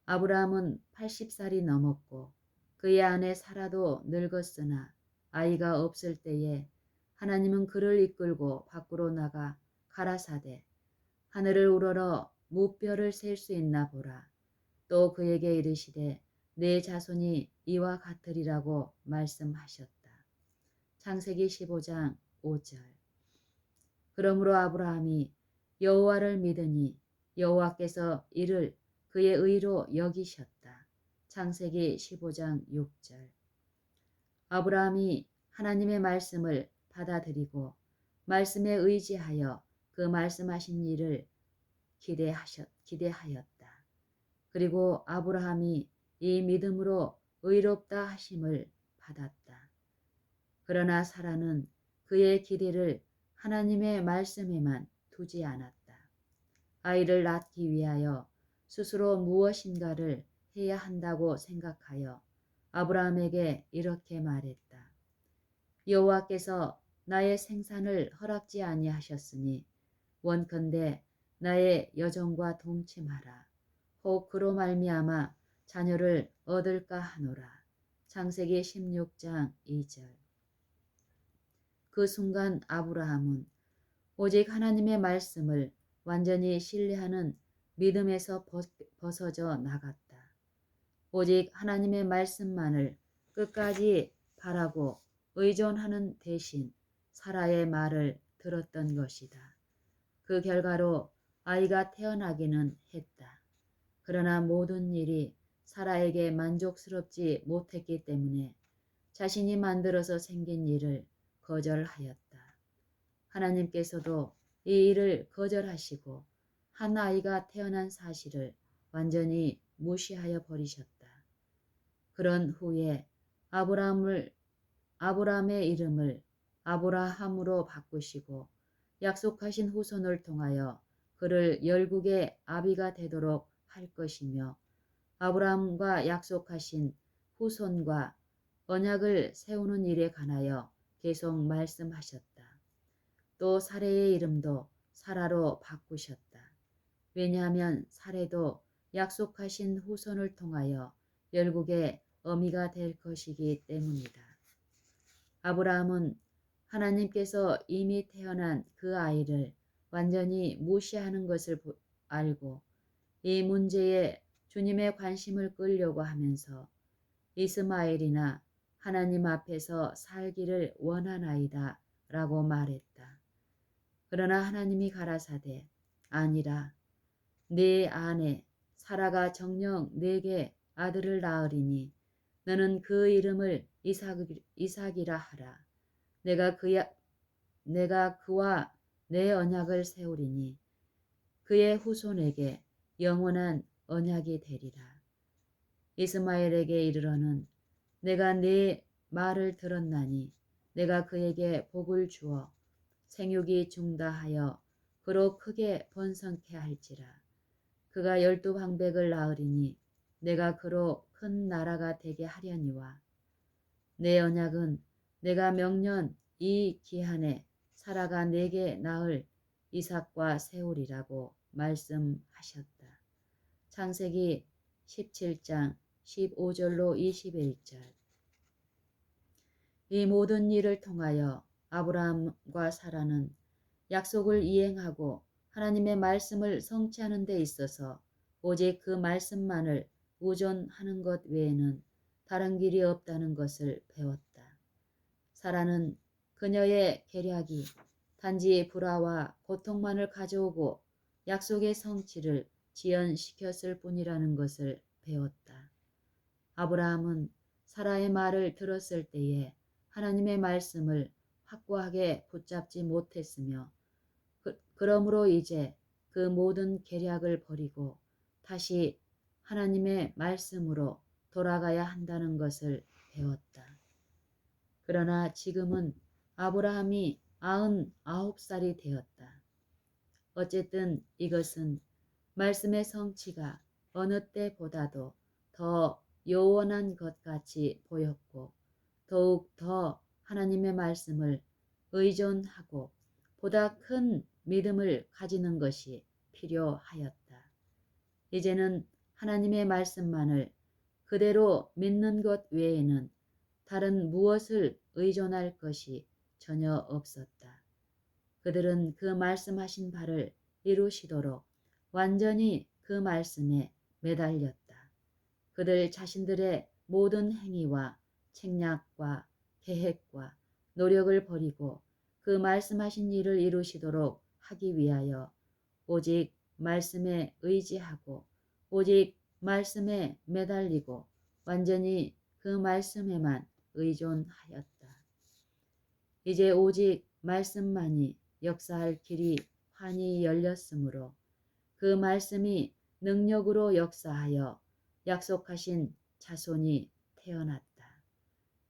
아브라함은 80살이 넘었고 그의 아내 사라도 늙었으나 아이가 없을 때에 하나님은 그를 이끌고 밖으로 나가 가라사대 하늘을 우러러 무뼈를 셀 수 있나 보라. 또 그에게 이르시되 내 자손이 이와 같으리라고 말씀하셨다. 창세기 15장 5절. 그러므로 아브라함이 여호와를 믿으니 여호와께서 이를 그의 의로 여기셨다. 창세기 15장 6절. 아브라함이 하나님의 말씀을 받아들이고 말씀에 의지하여 그 말씀하신 일을 기대하였다. 그리고 아브라함이 이 믿음으로 의롭다 하심을 받았다. 그러나 사라는 그의 기대를 하나님의 말씀에만 두지 않았다. 아이를 낳기 위하여 스스로 무엇인가를 해야 한다고 생각하여 아브라함에게 이렇게 말했다. 여호와께서 나의 생산을 허락지 아니하셨으니 원컨대 나의 여종과 동침하라. 혹 그로 말미암아 자녀를 얻을까 하노라. 창세기 16장 2절. 그 순간 아브라함은 오직 하나님의 말씀을 완전히 신뢰하는 믿음에서 벗어져 나갔다. 오직 하나님의 말씀만을 끝까지 바라고 의존하는 대신 사라의 말을 들었던 것이다. 그 결과로 아이가 태어나기는 했다. 그러나 모든 일이 사라에게 만족스럽지 못했기 때문에 자신이 만들어서 생긴 일을 거절하였다. 하나님께서도 이 일을 거절하시고 한 아이가 태어난 사실을 완전히 무시하여 버리셨다. 그런 후에 아브라함의 이름을 아브라함으로 바꾸시고 약속하신 후손을 통하여 그를 열국의 아비가 되도록 할 것이며 아브라함과 약속하신 후손과 언약을 세우는 일에 관하여 계속 말씀하셨다. 또 사레의 이름도 사라로 바꾸셨다. 왜냐하면 사레도 약속하신 후손을 통하여 열국의 어미가 될 것이기 때문이다. 아브라함은 하나님께서 이미 태어난 그 아이를 완전히 무시하는 것을 알고 이 문제에 주님의 관심을 끌려고 하면서 이스마엘이나 하나님 앞에서 살기를 원하나이다 라고 말했다. 그러나 하나님이 가라사대 아니라 네 아내 사라가 정녕 네게 아들을 낳으리니 너는 그 이름을 이삭이라 하라. 내가 그와 내 언약을 세우리니 그의 후손에게 영원한 언약이 되리라. 이스마엘에게 이르러는 내가 네 말을 들었나니 내가 그에게 복을 주어 생육이 중다하여 그로 크게 번성케 할지라. 그가 12방백을 낳으리니 내가 그로 큰 나라가 되게 하려니와 내 언약은 내가 명년 이 기한에 사라가 내게 낳을 이삭과 세우리라고 말씀하셨다. 창세기 17장 15절로 21절. 이 모든 일을 통하여 아브라함과 사라는 약속을 이행하고 하나님의 말씀을 성취하는 데 있어서 오직 그 말씀만을 의존하는 것 외에는 다른 길이 없다는 것을 배웠다. 사라는 그녀의 계략이 단지 불화와 고통만을 가져오고 약속의 성취를 지연시켰을 뿐이라는 것을 배웠다. 아브라함은 사라의 말을 들었을 때에 하나님의 말씀을 확고하게 붙잡지 못했으며 그러므로 이제 그 모든 계략을 버리고 다시 하나님의 말씀으로 돌아가야 한다는 것을 배웠다. 그러나 지금은 아브라함이 99살이 되었다. 어쨌든 이것은 말씀의 성취가 어느 때보다도 더 요원한 것 같이 보였고 더욱 더 하나님의 말씀을 의존하고 보다 큰 믿음을 가지는 것이 필요하였다. 이제는 하나님의 말씀만을 그대로 믿는 것 외에는 다른 무엇을 의존할 것이 전혀 없었다. 그들은 그 말씀하신 바를 이루시도록 완전히 그 말씀에 매달렸다. 그들 자신들의 모든 행위와 책략과 계획과 노력을 버리고 그 말씀하신 일을 이루시도록 하기 위하여 오직 말씀에 의지하고 오직 말씀에 매달리고 완전히 그 말씀에만 의존하였다. 이제 오직 말씀만이 역사할 길이 환히 열렸으므로 그 말씀이 능력으로 역사하여 약속하신 자손이 태어났다.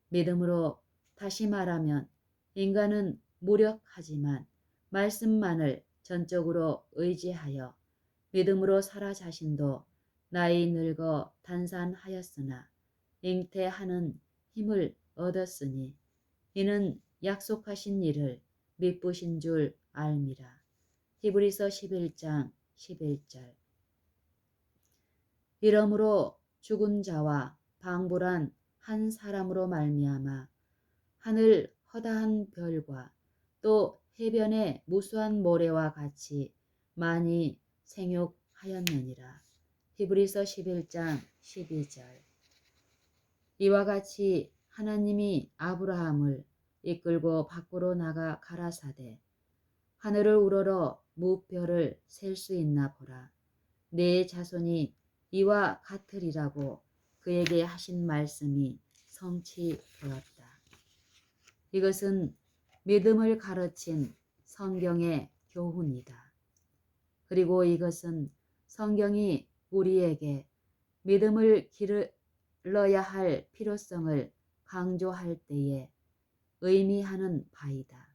믿음으로 다시 말하면 인간은 무력하지만 말씀만을 전적으로 의지하여 믿음으로 사라 자신도 나이 늙어 단산하였으나 잉태하는 힘을 얻었으니 이는 약속하신 일을 미쁘신 줄 알미라. 히브리서 11장 11절. 이러므로 죽은 자와 방불한 한 사람으로 말미암아 하늘 허다한 별과 또 해변의 무수한 모래와 같이 많이 생육하였느니라. 히브리서 11장 12절. 이와 같이 하나님이 아브라함을 이끌고 밖으로 나가 가라사대 하늘을 우러러 무별을 셀 수 있나 보라. 네 자손이 이와 같으리라고 그에게 하신 말씀이 성취되었다. 이것은 믿음을 가르친 성경의 교훈이다. 그리고 이것은 성경이 우리에게 믿음을 기르러야 할 필요성을 강조할 때에 의미하는 바이다.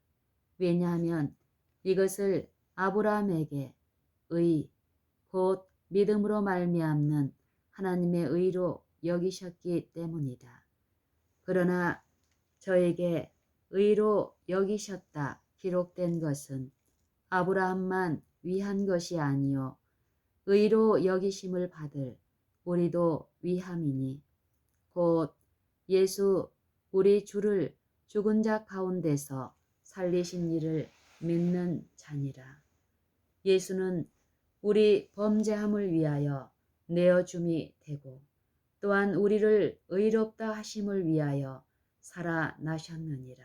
왜냐하면 이것을 아브라함에게 의, 곧 믿음으로 말미암는 하나님의 의로 여기셨기 때문이다. 그러나 저에게 의로 여기셨다 기록된 것은 아브라함만 위한 것이 아니요 의로 여기심을 받을 우리도 위함이니 곧 예수 우리 주를 죽은 자 가운데서 살리신 이를 믿는 자니라. 예수는 우리 범죄함을 위하여 내어줌이 되고 또한 우리를 의롭다 하심을 위하여 살아나셨느니라.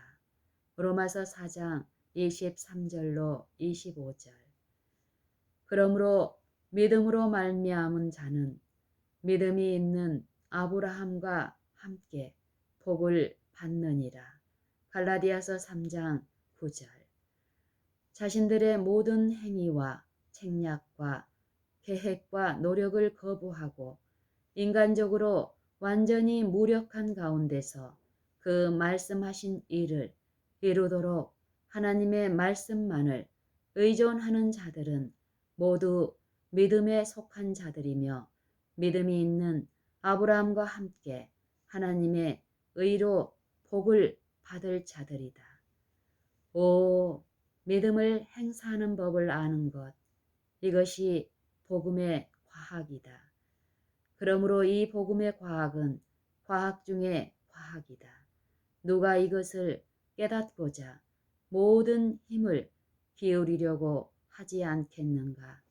로마서 4장 23절로 25절. 그러므로 믿음으로 말미암은 자는 믿음이 있는 아브라함과 함께 복을 받느니라. 갈라디아서 3장 9절. 자신들의 모든 행위와 책략과 계획과 노력을 거부하고 인간적으로 완전히 무력한 가운데서 그 말씀하신 일을 이루도록 하나님의 말씀만을 의존하는 자들은 모두 믿음에 속한 자들이며 믿음이 있는 아브라함과 함께 하나님의 의로 복을 받을 자들이다. 오, 믿음을 행사하는 법을 아는 것, 이것이 복음의 과학이다. 그러므로 이 복음의 과학은 과학 중의 과학이다. 누가 이것을 깨닫고자 모든 힘을 기울이려고 하지 않겠는가.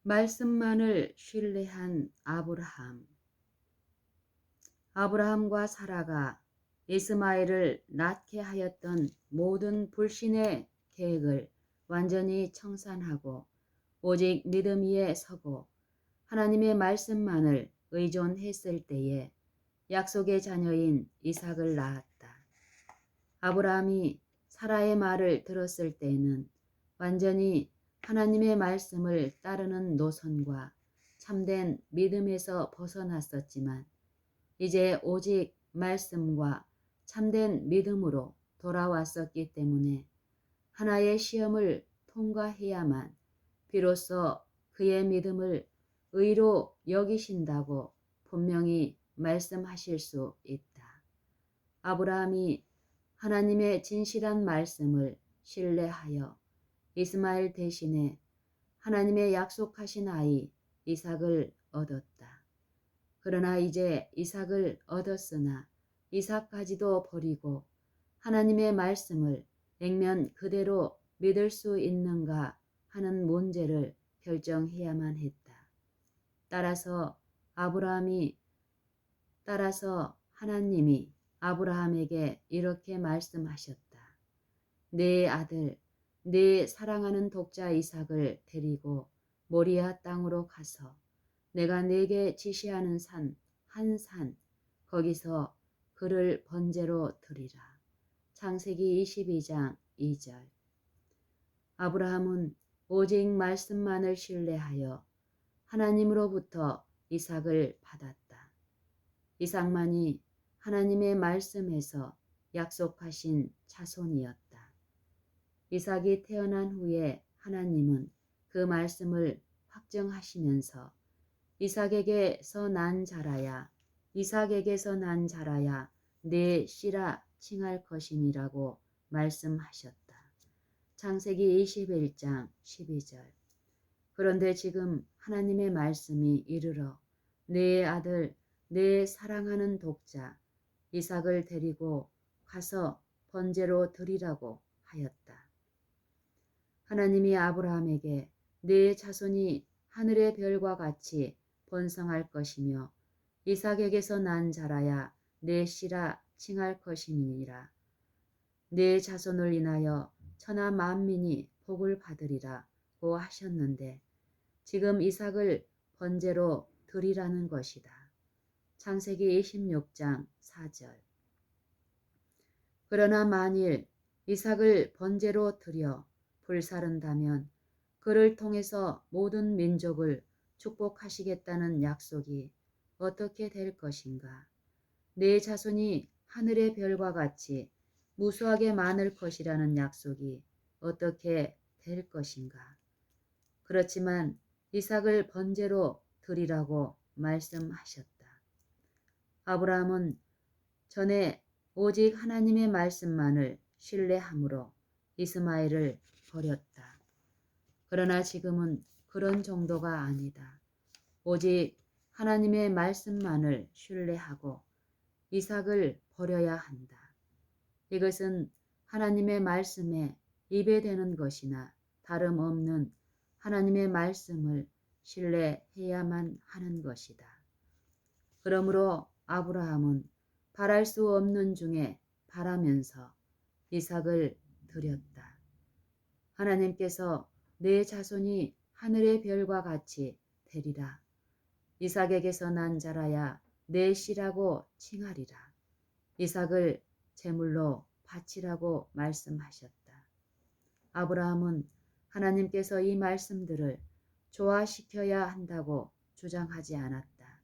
말씀만을 신뢰한 아브라함. 아브라함과 사라가 이스마엘을 낳게 하였던 모든 불신의 계획을 완전히 청산하고 오직 믿음 위에 서고 하나님의 말씀만을 의존했을 때에 약속의 자녀인 이삭을 낳았다. 아브라함이 사라의 말을 들었을 때에는 완전히 하나님의 말씀을 따르는 노선과 참된 믿음에서 벗어났었지만 이제 오직 말씀과 참된 믿음으로 돌아왔었기 때문에 하나의 시험을 통과해야만 비로소 그의 믿음을 의로 여기신다고 분명히 말씀하실 수 있다. 아브라함이 하나님의 진실한 말씀을 신뢰하여 이스마엘 대신에 하나님의 약속하신 아이 이삭을 얻었다. 그러나 이제 이삭을 얻었으나 이삭까지도 버리고 하나님의 말씀을 액면 그대로 믿을 수 있는가 하는 문제를 결정해야만 했다. 따라서 하나님이 아브라함에게 이렇게 말씀하셨다. 내 아들, 내 사랑하는 독자 이삭을 데리고 모리아 땅으로 가서 내가 네게 지시하는 한 산, 거기서 그를 번제로 드리라. 창세기 22장 2절. 아브라함은 오직 말씀만을 신뢰하여 하나님으로부터 이삭을 받았다. 이삭만이 하나님의 말씀에서 약속하신 자손이었다. 이삭이 태어난 후에 하나님은 그 말씀을 확정하시면서 이삭에게서 난 자라야 내 씨라 칭할 것임이라고 말씀하셨다. 창세기 21장 12절. 그런데 지금 하나님의 말씀이 이르러 내 아들, 내 사랑하는 독자 이삭을 데리고 가서 번제로 드리라고 하였다. 하나님이 아브라함에게 내 자손이 하늘의 별과 같이 번성할 것이며 이삭에게서 난 자라야 내 씨라 칭할 것임이니라. 내 자손을 인하여 천하 만민이 복을 받으리라고 하셨는데 지금 이삭을 번제로 드리라는 것이다. 창세기 26장 4절. 그러나 만일 이삭을 번제로 드려 불사른다면 그를 통해서 모든 민족을 축복하시겠다는 약속이 어떻게 될 것인가? 내 자손이 하늘의 별과 같이 무수하게 많을 것이라는 약속이 어떻게 될 것인가? 그렇지만 이삭을 번제로 드리라고 말씀하셨다. 아브라함은 전에 오직 하나님의 말씀만을 신뢰함으로 이스마엘을 버렸다. 그러나 지금은 그런 정도가 아니다. 오직 하나님의 말씀만을 신뢰하고 이삭을 버려야 한다. 이것은 하나님의 말씀에 입에 대는 것이나 다름없는 하나님의 말씀을 신뢰해야만 하는 것이다. 그러므로 아브라함은 바랄 수 없는 중에 바라면서 이삭을 드렸다. 하나님께서 내 자손이 하늘의 별과 같이 되리라. 이삭에게서 난 자라야 내 씨라고 칭하리라. 이삭을 제물로 바치라고 말씀하셨다. 아브라함은 하나님께서 이 말씀들을 조화시켜야 한다고 주장하지 않았다.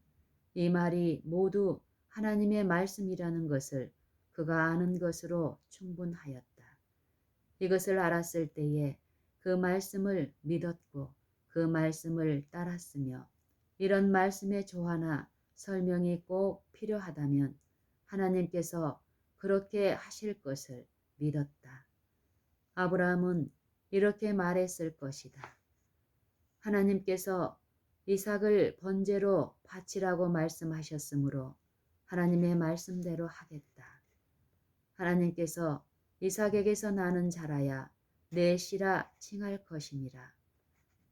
이 말이 모두 하나님의 말씀이라는 것을 그가 아는 것으로 충분하였다. 이것을 알았을 때에 그 말씀을 믿었고 그 말씀을 따랐으며 이런 말씀의 조화나 설명이 꼭 필요하다면 하나님께서 그렇게 하실 것을 믿었다. 아브라함은 이렇게 말했을 것이다. 하나님께서 이삭을 번제로 바치라고 말씀하셨으므로 하나님의 말씀대로 하겠다. 하나님께서 이삭에게서 나는 자라야 내 씨라 칭할 것임이라.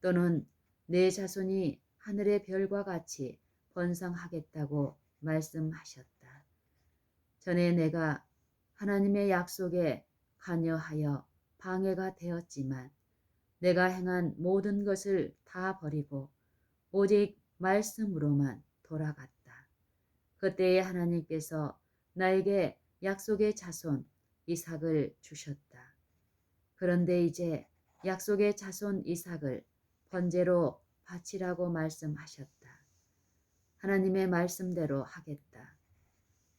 또는 내 자손이 하늘의 별과 같이 번성하겠다고 말씀하셨다. 전에 내가 하나님의 약속에 관여하여 방해가 되었지만 내가 행한 모든 것을 다 버리고 오직 말씀으로만 돌아갔다. 그때에 하나님께서 나에게 약속의 자손 이삭을 주셨다. 그런데 이제 약속의 자손 이삭을 번제로 바치라고 말씀하셨다. 하나님의 말씀대로 하겠다.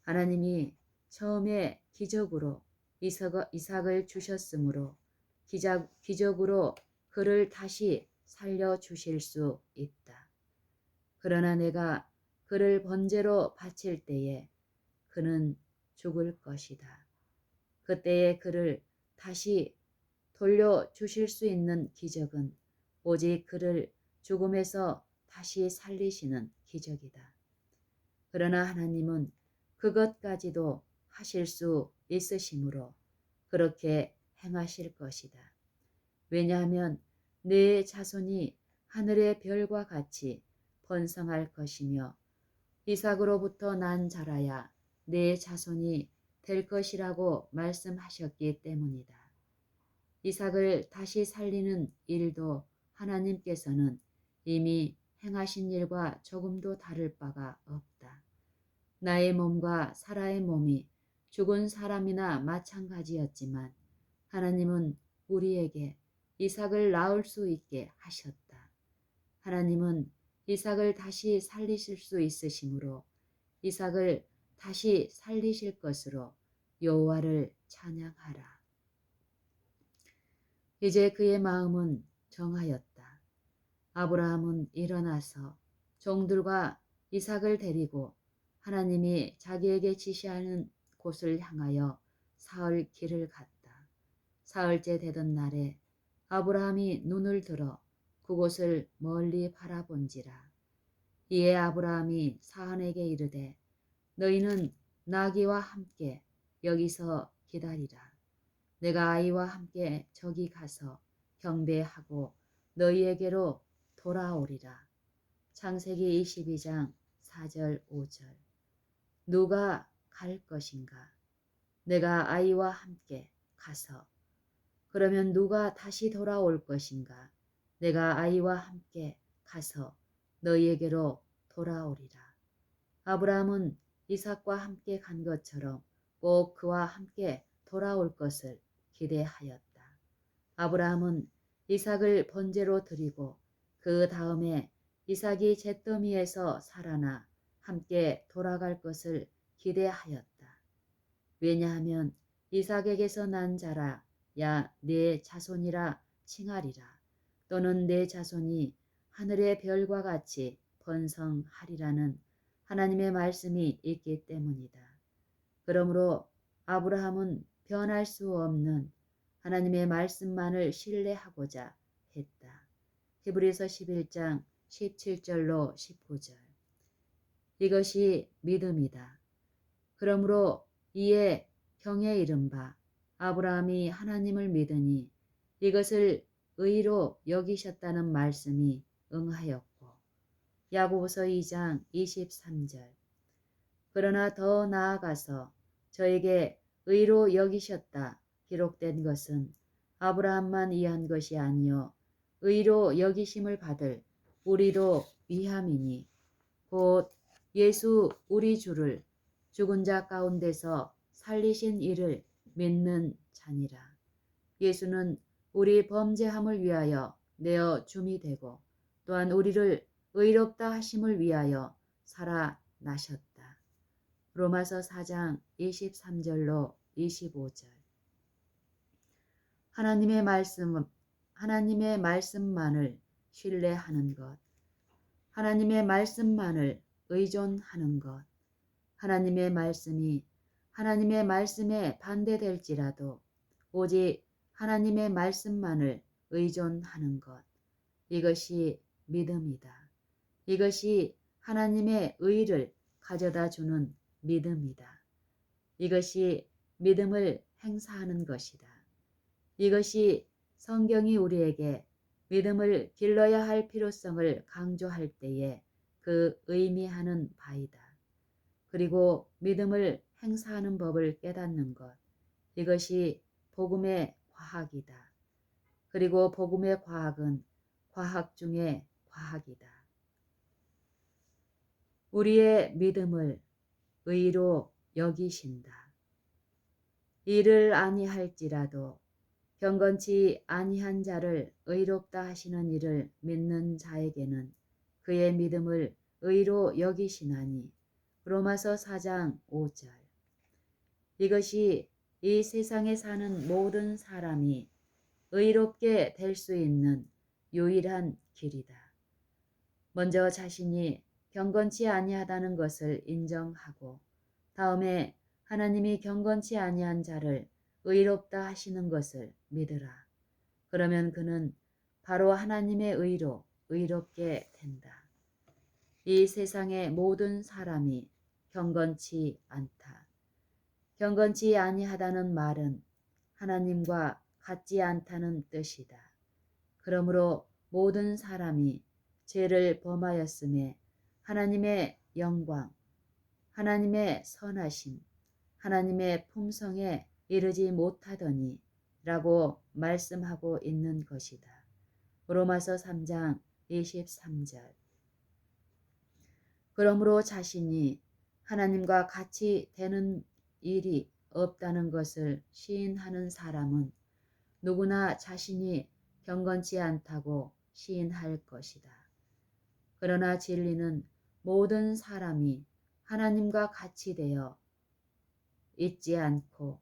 하나님이 처음에 기적으로 이삭을 주셨으므로 기적으로 그를 다시 살려주실 수 있다. 그러나 내가 그를 번제로 바칠 때에 그는 죽을 것이다. 그때에 그를 다시 돌려주실 수 있는 기적은 오직 그를 죽음에서 다시 살리시는 기적이다. 그러나 하나님은 그것까지도 하실 수 있으시므로 그렇게 행하실 것이다. 왜냐하면 내 자손이 하늘의 별과 같이 번성할 것이며 이삭으로부터 난 자라야 내 자손이 될 것이라고 말씀하셨기 때문이다. 이삭을 다시 살리는 일도 하나님께서는 이미 행하신 일과 조금도 다를 바가 없다. 나의 몸과 사라의 몸이 죽은 사람이나 마찬가지였지만 하나님은 우리에게 이삭을 낳을 수 있게 하셨다. 하나님은 이삭을 다시 살리실 수 있으시므로 이삭을 다시 살리실 것으로 여호와를 찬양하라. 이제 그의 마음은 정하였다. 아브라함은 일어나서 종들과 이삭을 데리고 하나님이 자기에게 지시하는 곳을 향하여 사흘 길을 갔다. 사흘째 되던 날에 아브라함이 눈을 들어 그곳을 멀리 바라본지라. 이에 아브라함이 사한에게 이르되 너희는 나귀와 함께 여기서 기다리라. 내가 아이와 함께 저기 가서 경배하고 너희에게로 돌아오리라. 창세기 22장 4절 5절. 누가 갈 것인가? 내가 아이와 함께 가서. 그러면 누가 다시 돌아올 것인가? 내가 아이와 함께 가서 너희에게로 돌아오리라. 아브라함은 이삭과 함께 간 것처럼 꼭 그와 함께 돌아올 것을 기대하였다. 아브라함은 이삭을 번제로 드리고 그 다음에 이삭이 잿더미에서 살아나 함께 돌아갈 것을 기대하였다. 왜냐하면 이삭에게서 난 자라 야 내 자손이라 칭하리라. 또는 내 자손이 하늘의 별과 같이 번성하리라는 하나님의 말씀이 있기 때문이다. 그러므로 아브라함은 변할 수 없는 하나님의 말씀만을 신뢰하고자 했다. 히브리서 11장 17절로 19절. 이것이 믿음이다. 그러므로 이에 경에 이른 바 아브라함이 하나님을 믿으니 이것을 의로 여기셨다는 말씀이 응하였고 야고보서 2장 23절 그러나 더 나아가서 저에게 의로 여기셨다 기록된 것은 아브라함만 위한 것이 아니요 의로 여기심을 받을 우리로 위함이니 곧 예수 우리 주를 죽은 자 가운데서 살리신 이를 믿는 자니라. 예수는 우리 범죄함을 위하여 내어 줌이 되고 또한 우리를 의롭다 하심을 위하여 살아나셨다. 로마서 4장 23절로 25절. 하나님의 말씀만을 신뢰하는 것, 하나님의 말씀만을 의존하는 것, 하나님의 말씀이 하나님의 말씀에 반대될지라도 오직 하나님의 말씀만을 의존하는 것, 이것이 믿음이다. 이것이 하나님의 의를 가져다 주는 믿음이다. 이것이 믿음을 행사하는 것이다. 이것이 성경이 우리에게 믿음을 길러야 할 필요성을 강조할 때에 그 의미하는 바이다. 그리고 믿음을 행사하는 법을 깨닫는 것, 이것이 복음의 과학이다. 그리고 복음의 과학은 과학 중의 과학이다. 우리의 믿음을 의로 여기신다. 이를 아니할지라도 경건치 아니한 자를 의롭다 하시는 이를 믿는 자에게는 그의 믿음을 의로 여기시나니 로마서 4장 5절. 이것이 이 세상에 사는 모든 사람이 의롭게 될 수 있는 유일한 길이다. 먼저 자신이 경건치 아니하다는 것을 인정하고 다음에 하나님이 경건치 아니한 자를 의롭다 하시는 것을 믿으라. 그러면 그는 바로 하나님의 의로 의롭게 된다. 이 세상의 모든 사람이 경건치 않다. 경건치 아니하다는 말은 하나님과 같지 않다는 뜻이다. 그러므로 모든 사람이 죄를 범하였음에 하나님의 영광, 하나님의 선하심, 하나님의 품성에 이르지 못하더니 라고 말씀하고 있는 것이다. 로마서 3장 23절. 그러므로 자신이 하나님과 같이 되는 일이 없다는 것을 시인하는 사람은 누구나 자신이 경건치 않다고 시인할 것이다. 그러나 진리는 모든 사람이 하나님과 같이 되어 있지 않고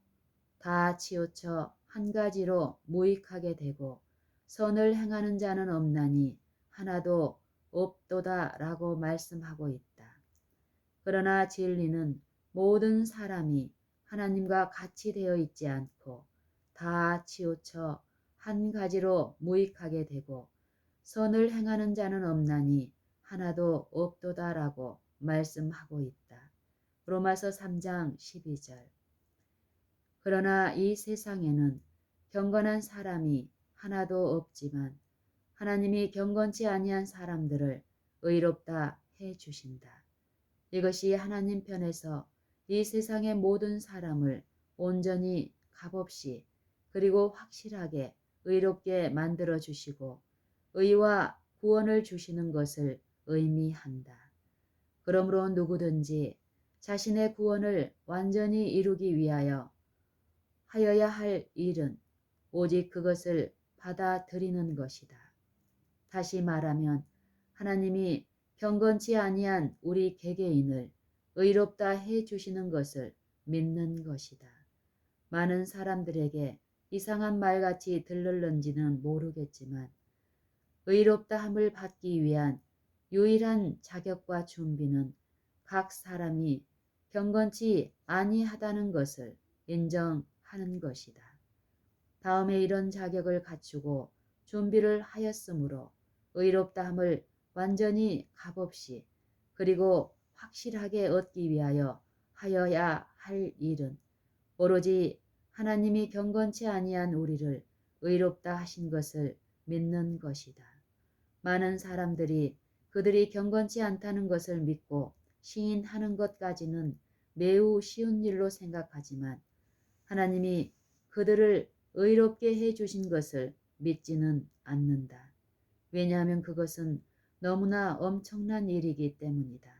다 치우쳐 한 가지로 무익하게 되고 선을 행하는 자는 없나니 하나도 없도다 라고 말씀하고 있다. 그러나 진리는 모든 사람이 하나님과 같이 되어 있지 않고 다 치우쳐 한 가지로 무익하게 되고 선을 행하는 자는 없나니 하나도 없도다 라고 말씀하고 있다. 로마서 3장 12절. 그러나 이 세상에는 경건한 사람이 하나도 없지만 하나님이 경건치 아니한 사람들을 의롭다 해 주신다. 이것이 하나님 편에서 이 세상의 모든 사람을 온전히 값없이 그리고 확실하게 의롭게 만들어 주시고 의와 구원을 주시는 것을 의미한다. 그러므로 누구든지 자신의 구원을 완전히 이루기 위하여 하여야 할 일은 오직 그것을 받아들이는 것이다. 다시 말하면 하나님이 경건치 아니한 우리 개개인을 의롭다 해 주시는 것을 믿는 것이다. 많은 사람들에게 이상한 말같이 들릴는지는 모르겠지만 의롭다함을 받기 위한 유일한 자격과 준비는 각 사람이 경건치 아니하다는 것을 인정하는 것이다. 다음에 이런 자격을 갖추고 준비를 하였으므로 의롭다함을 완전히 값없이 그리고 확실하게 얻기 위하여 하여야 할 일은 오로지 하나님이 경건치 아니한 우리를 의롭다 하신 것을 믿는 것이다. 많은 사람들이 그들이 경건치 않다는 것을 믿고 시인하는 것까지는 매우 쉬운 일로 생각하지만 하나님이 그들을 의롭게 해 주신 것을 믿지는 않는다. 왜냐하면 그것은 너무나 엄청난 일이기 때문이다.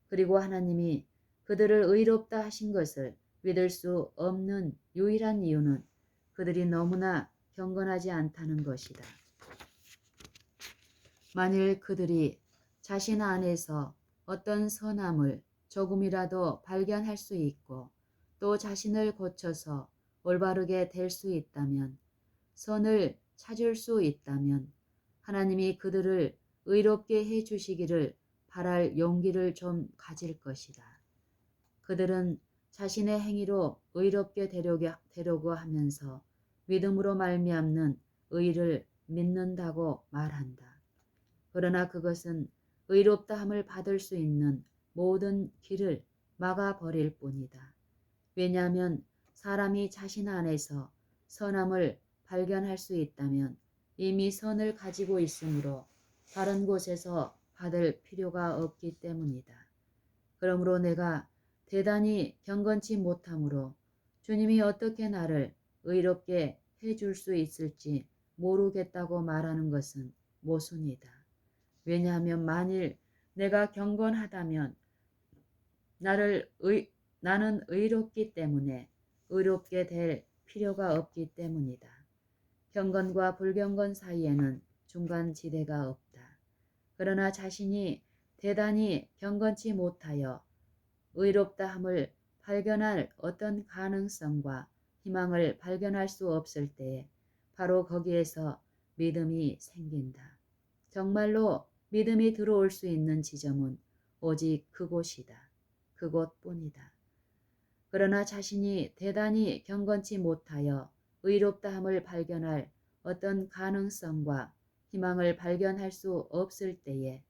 그리고 하나님이 그들을 의롭다 하신 것을 믿을 수 없는 유일한 이유는 그들이 너무나 경건하지 않다는 것이다. 만일 그들이 자신 안에서 어떤 선함을 조금이라도 발견할 수 있고 또 자신을 고쳐서 올바르게 될 수 있다면, 선을 찾을 수 있다면 하나님이 그들을 의롭게 해 주시기를 바랄 용기를 좀 가질 것이다. 그들은 자신의 행위로 의롭게 되려고 하면서 믿음으로 말미암는 의를 믿는다고 말한다. 그러나 그것은 의롭다함을 받을 수 있는 모든 길을 막아버릴 뿐이다. 왜냐하면 사람이 자신 안에서 선함을 발견할 수 있다면 이미 선을 가지고 있으므로 다른 곳에서 받을 필요가 없기 때문이다. 그러므로 내가 대단히 경건치 못함으로 주님이 어떻게 나를 의롭게 해줄 수 있을지 모르겠다고 말하는 것은 모순이다. 왜냐하면 만일 내가 경건하다면 나는 의롭기 때문에 의롭게 될 필요가 없기 때문이다. 경건과 불경건 사이에는 중간지대가 없다. 그러나 자신이 대단히 경건치 못하여 의롭다함을 발견할 어떤 가능성과 희망을 발견할 수 없을 때에 바로 거기에서 믿음이 생긴다. 정말로 믿음이 들어올 수 있는 지점은 오직 그곳이다. 그곳뿐이다. 그러나 자신이 대단히 경건치 못하여 의롭다함을 발견할 어떤 가능성과 희망을 발견할 수 없을 때에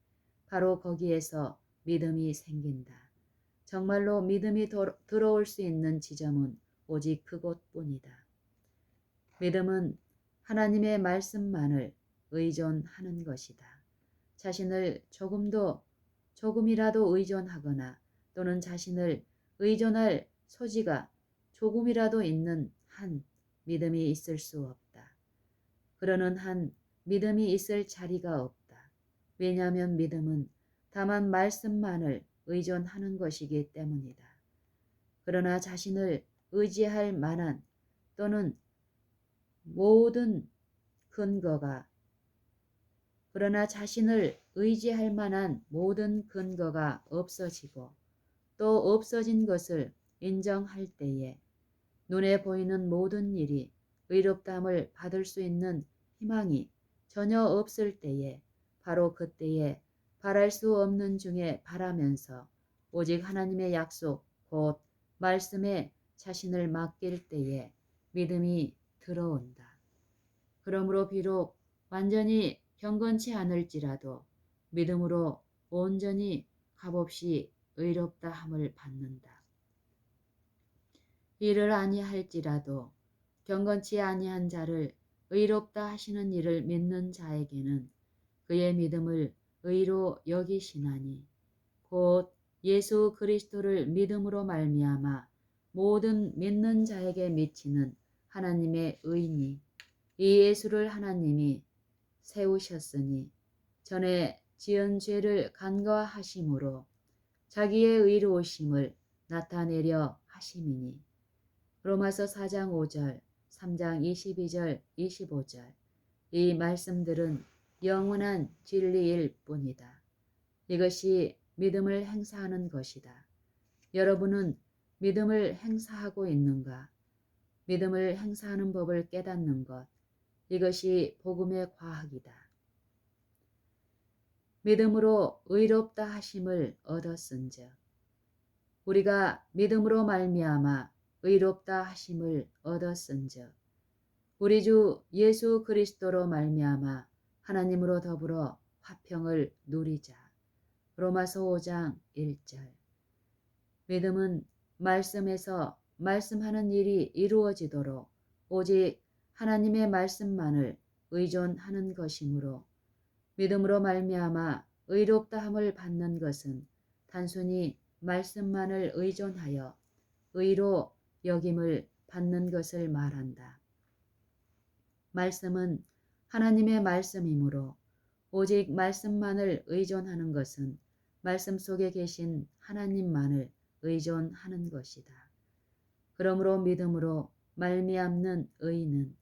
바로 거기에서 믿음이 생긴다. 정말로 믿음이 들어올 수 있는 지점은 오직 그곳뿐이다. 믿음은 하나님의 말씀만을 의존하는 것이다. 자신을 조금이라도 의존하거나 또는 자신을 의존할 소지가 조금이라도 있는 한 믿음이 있을 수 없다. 그러는 한 믿음이 있을 자리가 없다. 왜냐하면 믿음은 다만 말씀만을 의존하는 것이기 때문이다. 그러나 자신을 의지할 만한 또는 모든 근거가 그러나 자신을 의지할 만한 모든 근거가 없어지고 또 없어진 것을 인정할 때에 눈에 보이는 모든 일이 의롭다함을 받을 수 있는 희망이 전혀 없을 때에 바로 그때에 바랄 수 없는 중에 바라면서 오직 하나님의 약속 곧 말씀에 자신을 맡길 때에 믿음이 들어온다. 그러므로 비록 완전히 경건치 않을지라도 믿음으로 온전히 값없이 의롭다 함을 받는다. 이를 아니할지라도 경건치 아니한 자를 의롭다 하시는 이를 믿는 자에게는 그의 믿음을 의로 여기시나니 곧 예수 그리스도를 믿음으로 말미암아 모든 믿는 자에게 미치는 하나님의 의니 이 예수를 하나님이 세우셨으니 전에 지은 죄를 간과하심으로 자기의 의로우심을 나타내려 하심이니 로마서 4장 5절, 3장 22절, 25절 이 말씀들은 영원한 진리일 뿐이다. 이것이 믿음을 행사하는 것이다. 여러분은 믿음을 행사하고 있는가? 믿음을 행사하는 법을 깨닫는 것, 이것이 복음의 과학이다. 믿음으로 의롭다 하심을 얻었은즉 우리가 믿음으로 말미암아 의롭다 하심을 얻었은즉 우리 주 예수 그리스도로 말미암아 하나님으로 더불어 화평을 누리자. 로마서 5장 1절. 믿음은 말씀에서 말씀하는 일이 이루어지도록 오직 하나님의 말씀만을 의존하는 것이므로 믿음으로 말미암아 의롭다함을 받는 것은 단순히 말씀만을 의존하여 의로 여김을 받는 것을 말한다. 말씀은 하나님의 말씀이므로 오직 말씀만을 의존하는 것은 말씀 속에 계신 하나님만을 의존하는 것이다. 그러므로 믿음으로 말미암는 의는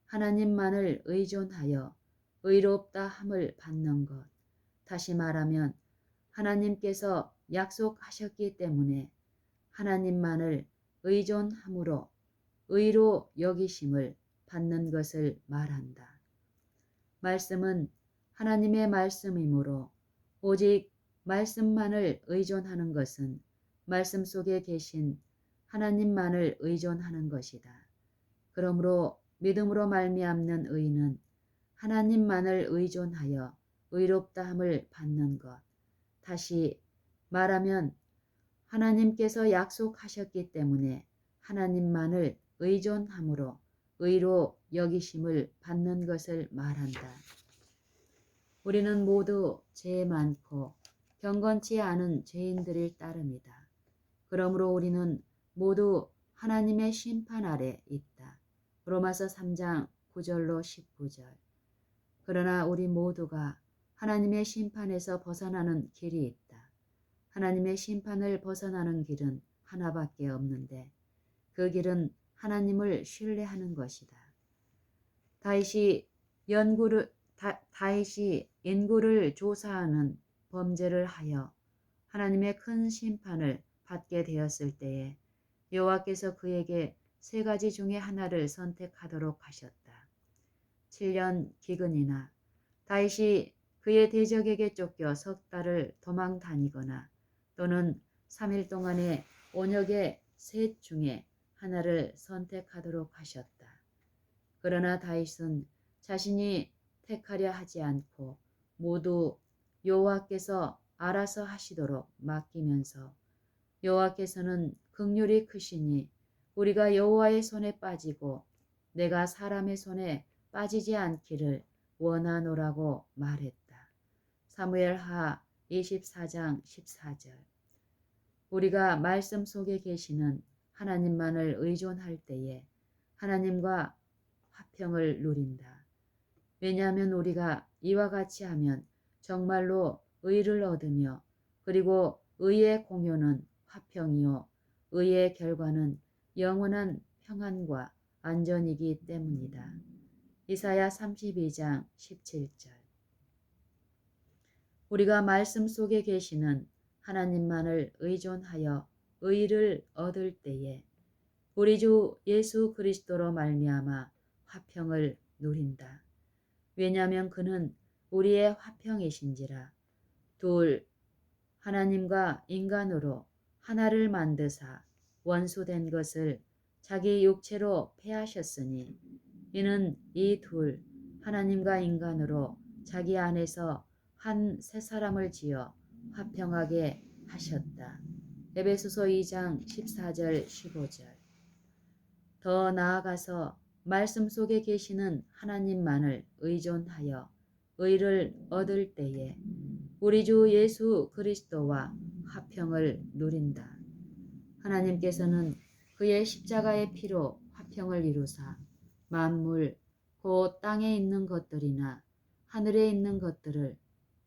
하나님만을 의존하여 의롭다 함을 받는 것. 다시 말하면 하나님께서 약속하셨기 때문에 하나님만을 의존함으로 의로 여기심을 받는 것을 말한다. 말씀은 하나님의 말씀이므로 오직 말씀만을 의존하는 것은 말씀 속에 계신 하나님만을 의존하는 것이다. 그러므로 믿음으로 말미암는 의는 하나님만을 의존하여 의롭다함을 받는 것. 다시 말하면 하나님께서 약속하셨기 때문에 하나님만을 의존함으로 의로 여기심을 받는 것을 말한다. 우리는 모두 죄 많고 경건치 않은 죄인들일 따름이다. 그러므로 우리는 모두 하나님의 심판 아래 있다. 로마서 3장 9절로 19절. 그러나 우리 모두가 하나님의 심판에서 벗어나는 길이 있다. 하나님의 심판을 벗어나는 길은 하나밖에 없는데 그 길은 하나님을 신뢰하는 것이다. 다윗이 인구를 조사하는 범죄를 하여 하나님의 큰 심판을 받게 되었을 때에 여호와께서 그에게 세 가지 중에 하나를 선택하도록 하셨다. 7년 기근이나 다윗이 그의 대적에게 쫓겨 석 달을 도망 다니거나 또는 3일 동안의 온역의 셋 중에 하나를 선택하도록 하셨다. 그러나 다윗은 자신이 택하려 하지 않고 모두 여호와께서 알아서 하시도록 맡기면서 여호와께서는 긍휼이 크시니 우리가 여호와의 손에 빠지고 내가 사람의 손에 빠지지 않기를 원하노라고 말했다. 사무엘하 24장 14절. 우리가 말씀 속에 계시는 하나님만을 의존할 때에 하나님과 화평을 누린다. 왜냐하면 우리가 이와 같이 하면 정말로 의를 얻으며 그리고 의의 공효는 화평이요 의의 결과는 영원한 평안과 안전이기 때문이다. 이사야 32장 17절. 우리가 말씀 속에 계시는 하나님만을 의존하여 의를 얻을 때에 우리 주 예수 그리스도로 말미암아 화평을 누린다. 왜냐하면 그는 우리의 화평이신지라. 둘, 하나님과 인간으로 하나를 만드사 원수된 것을 자기 육체로 패하셨으니 이는 이 둘 하나님과 인간으로 자기 안에서 한 새 사람을 지어 화평하게 하셨다. 에베소서 2장 14절 15절. 더 나아가서 말씀 속에 계시는 하나님만을 의존하여 의를 얻을 때에 우리 주 예수 그리스도와 화평을 누린다. 하나님께서는 그의 십자가의 피로 화평을 이루사 만물 곧 땅에 있는 것들이나 하늘에 있는 것들을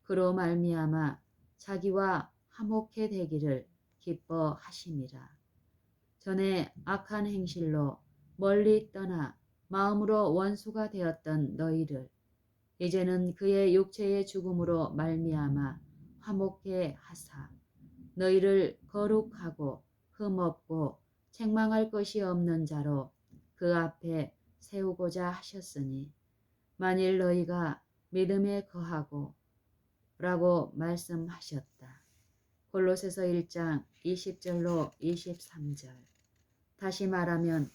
그로 말미암아 자기와 화목해 되기를 기뻐하심이라. 전에 악한 행실로 멀리 떠나 마음으로 원수가 되었던 너희를 이제는 그의 육체의 죽음으로 말미암아 화목해 하사 너희를 거룩하고 흠없고 책망할 것이 없는 자로 그 앞에 세우고자 하셨으니 만일 너희가 믿음에 거하고 라고 말씀하셨다. 골로새서 1장 20절로 23절. 다시 말하면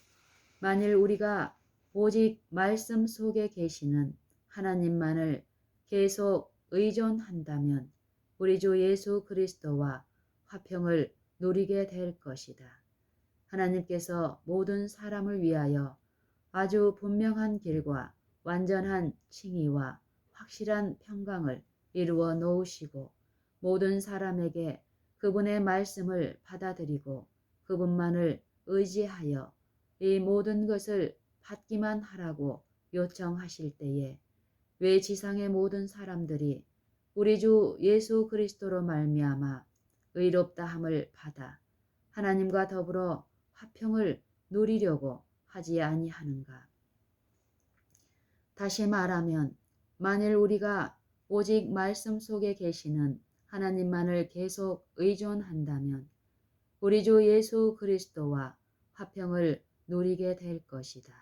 만일 우리가 오직 말씀 속에 계시는 하나님만을 계속 의존한다면 우리 주 예수 그리스도와 화평을 누리게 될 것이다. 하나님께서 모든 사람을 위하여 아주 분명한 길과 완전한 칭의와 확실한 평강을 이루어 놓으시고 모든 사람에게 그분의 말씀을 받아들이고 그분만을 의지하여 이 모든 것을 받기만 하라고 요청하실 때에 왜 지상의 모든 사람들이 우리 주 예수 그리스도로 말미암아 의롭다함을 받아 하나님과 더불어 화평을 누리려고 하지 아니하는가? 다시 말하면 만일 우리가 오직 말씀 속에 계시는 하나님만을 계속 의존한다면 우리 주 예수 그리스도와 화평을 누리게 될 것이다.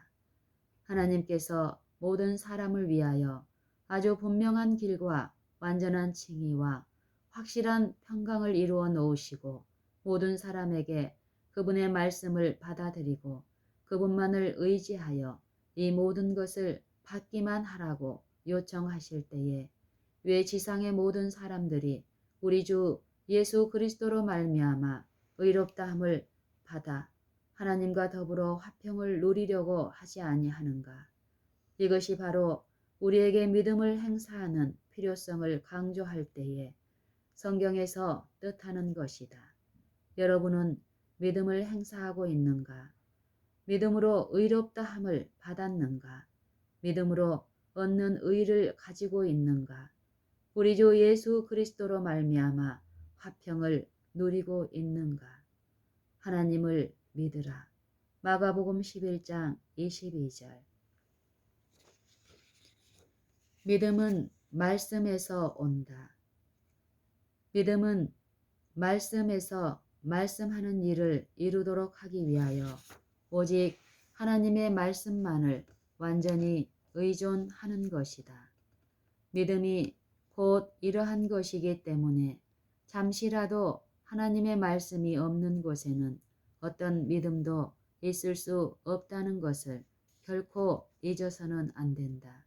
하나님께서 모든 사람을 위하여 아주 분명한 길과 완전한 칭의와 확실한 평강을 이루어 놓으시고 모든 사람에게 그분의 말씀을 받아들이고 그분만을 의지하여 이 모든 것을 받기만 하라고 요청하실 때에 왜 지상의 모든 사람들이 우리 주 예수 그리스도로 말미암아 의롭다함을 받아 하나님과 더불어 화평을 누리려고 하지 아니하는가? 이것이 바로 우리에게 믿음을 행사하는 필요성을 강조할 때에 성경에서 뜻하는 것이다. 여러분은 믿음을 행사하고 있는가? 믿음으로 의롭다함을 받았는가? 믿음으로 얻는 의를 가지고 있는가? 우리 주 예수 그리스도로 말미암아 화평을 누리고 있는가? 하나님을 믿으라. 마가복음 11장 22절. 믿음은 말씀에서 온다. 믿음은 말씀에서 말씀하는 일을 이루도록 하기 위하여 오직 하나님의 말씀만을 완전히 의존하는 것이다. 믿음이 곧 이러한 것이기 때문에 잠시라도 하나님의 말씀이 없는 곳에는 어떤 믿음도 있을 수 없다는 것을 결코 잊어서는 안 된다.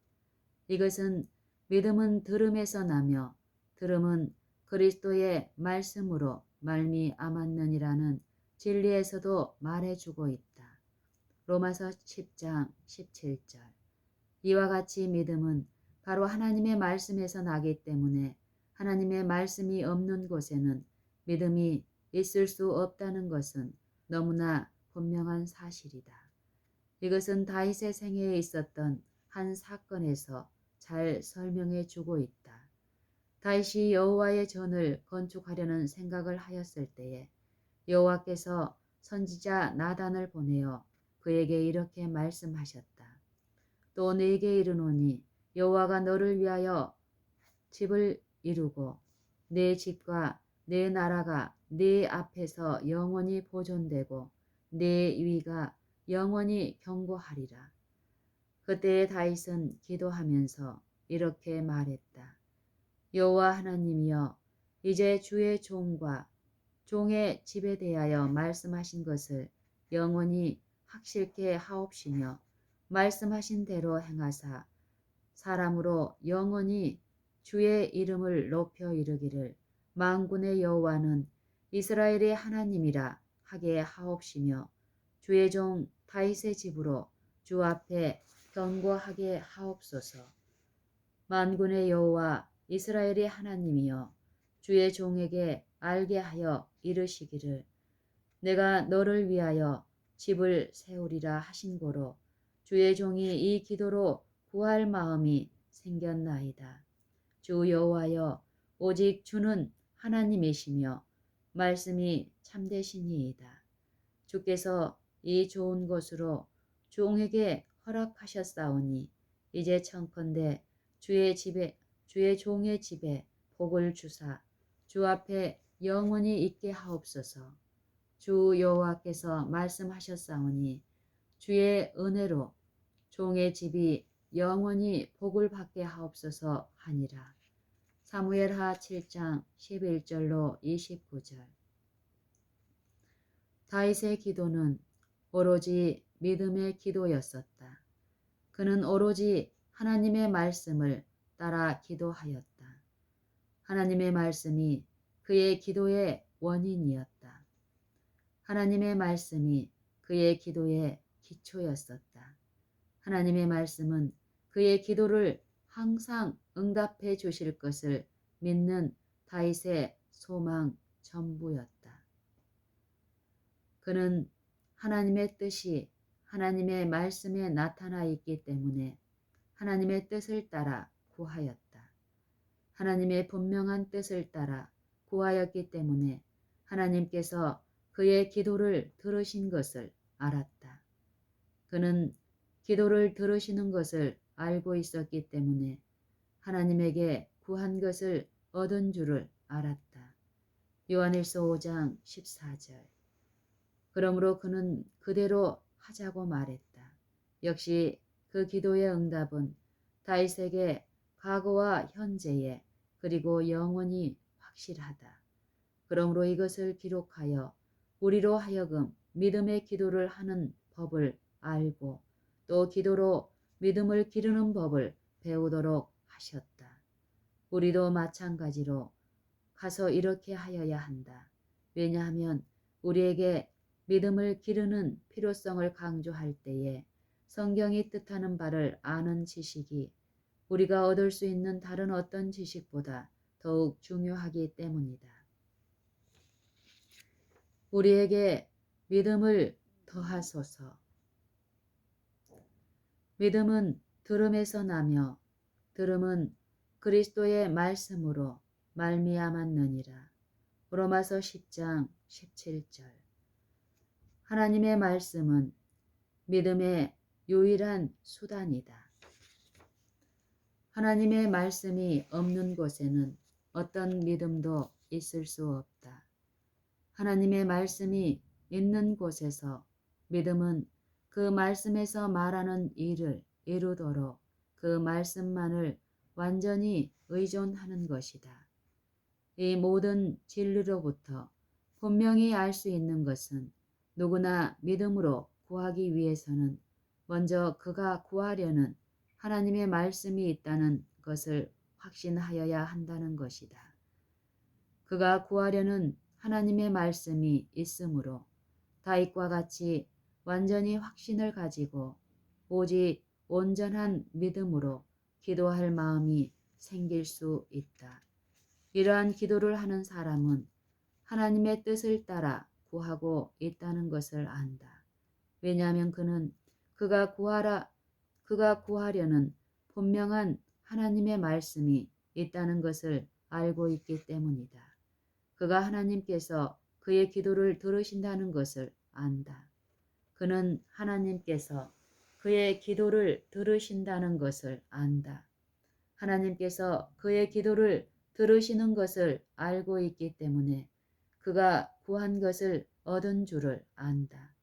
이것은 믿음은 들음에서 나며 들음은 그리스도의 말씀으로 말미암았느니라는 진리에서도 말해주고 있다. 로마서 10장 17절. 이와 같이 믿음은 바로 하나님의 말씀에서 나기 때문에 하나님의 말씀이 없는 곳에는 믿음이 있을 수 없다는 것은 너무나 분명한 사실이다. 이것은 다윗의 생애에 있었던 한 사건에서 잘 설명해 주고 있다. 다윗이 여호와의 전을 건축하려는 생각을 하였을 때에 여호와께서 선지자 나단을 보내어 그에게 이렇게 말씀하셨다. 또 내게 이르노니 여호와가 너를 위하여 집을 이루고 내 집과 내 나라가 네 앞에서 영원히 보존되고 내 위가 영원히 경고하리라. 그때에 다윗은 기도하면서 이렇게 말했다. 여호와 하나님이여, 이제 주의 종과 종의 집에 대하여 말씀하신 것을 영원히 확실케 하옵시며 말씀하신 대로 행하사 사람으로 영원히 주의 이름을 높여 이르기를 만군의 여호와는 이스라엘의 하나님이라 하게 하옵시며 주의 종 다윗의 집으로 주 앞에 견고하게 하옵소서. 만군의 여호와 이스라엘의 하나님이여, 주의 종에게 알게 하여 이르시기를 내가 너를 위하여 집을 세우리라 하신 고로 주의 종이 이 기도로 구할 마음이 생겼나이다. 주 여호와여, 오직 주는 하나님이시며 말씀이 참되시니이다. 주께서 이 좋은 것으로 종에게 허락하셨사오니 이제 청컨대 주의 종의 집에 복을 주사 주 앞에 영원히 있게 하옵소서. 주 여호와께서 말씀하셨사오니 주의 은혜로 종의 집이 영원히 복을 받게 하옵소서 하니라. 사무엘하 7장 11절로 29절. 다윗의 기도는 오로지 믿음의 기도였었다. 그는 오로지 하나님의 말씀을 따라 기도하였다. 하나님의 말씀이 그의 기도의 원인이었다. 하나님의 말씀이 그의 기도의 기초였었다. 하나님의 말씀은 그의 기도를 항상 응답해 주실 것을 믿는 다윗의 소망, 전부였다. 그는 하나님의 뜻이 하나님의 말씀에 나타나 있기 때문에 하나님의 뜻을 따라 구하였다. 하나님의 분명한 뜻을 따라 구하였기 때문에 하나님께서 그의 기도를 들으신 것을 알았다. 그는 기도를 들으시는 것을 알고 있었기 때문에 하나님에게 구한 것을 얻은 줄을 알았다. 요한일서 5장 14절. 그러므로 그는 그대로 하자고 말했다. 역시 그 기도의 응답은 다윗에게 과거와 현재에 그리고 영원히 확실하다. 그러므로 이것을 기록하여 우리로 하여금 믿음의 기도를 하는 법을 알고 또 기도로 믿음을 기르는 법을 배우도록 하셨다. 우리도 마찬가지로 가서 이렇게 하여야 한다. 왜냐하면 우리에게 믿음을 기르는 필요성을 강조할 때에 성경이 뜻하는 바를 아는 지식이 우리가 얻을 수 있는 다른 어떤 지식보다 더욱 중요하기 때문이다. 우리에게 믿음을 더하소서. 믿음은 들음에서 나며 들음은 그리스도의 말씀으로 말미암았느니라. 로마서 10장 17절. 하나님의 말씀은 믿음의 유일한 수단이다. 하나님의 말씀이 없는 곳에는 어떤 믿음도 있을 수 없다. 하나님의 말씀이 있는 곳에서 믿음은 그 말씀에서 말하는 일을 이루도록 그 말씀만을 완전히 의존하는 것이다. 이 모든 진리로부터 분명히 알 수 있는 것은 누구나 믿음으로 구하기 위해서는 먼저 그가 구하려는 하나님의 말씀이 있다는 것을 확신하여야 한다는 것이다. 그가 구하려는 하나님의 말씀이 있으므로 다윗과 같이 완전히 확신을 가지고 오직 온전한 믿음으로 기도할 마음이 생길 수 있다. 이러한 기도를 하는 사람은 하나님의 뜻을 따라 구하고 있다는 것을 안다. 왜냐하면 그는 그가 구하려는 분명한 하나님의 말씀이 있다는 것을 알고 있기 때문이다. 그가 하나님께서 그의 기도를 들으신다는 것을 안다. 그는 하나님께서 그의 기도를 들으신다는 것을 안다. 하나님께서 그의 기도를 들으시는 것을 알고 있기 때문에 그가 구한 것을 얻은 줄을 안다.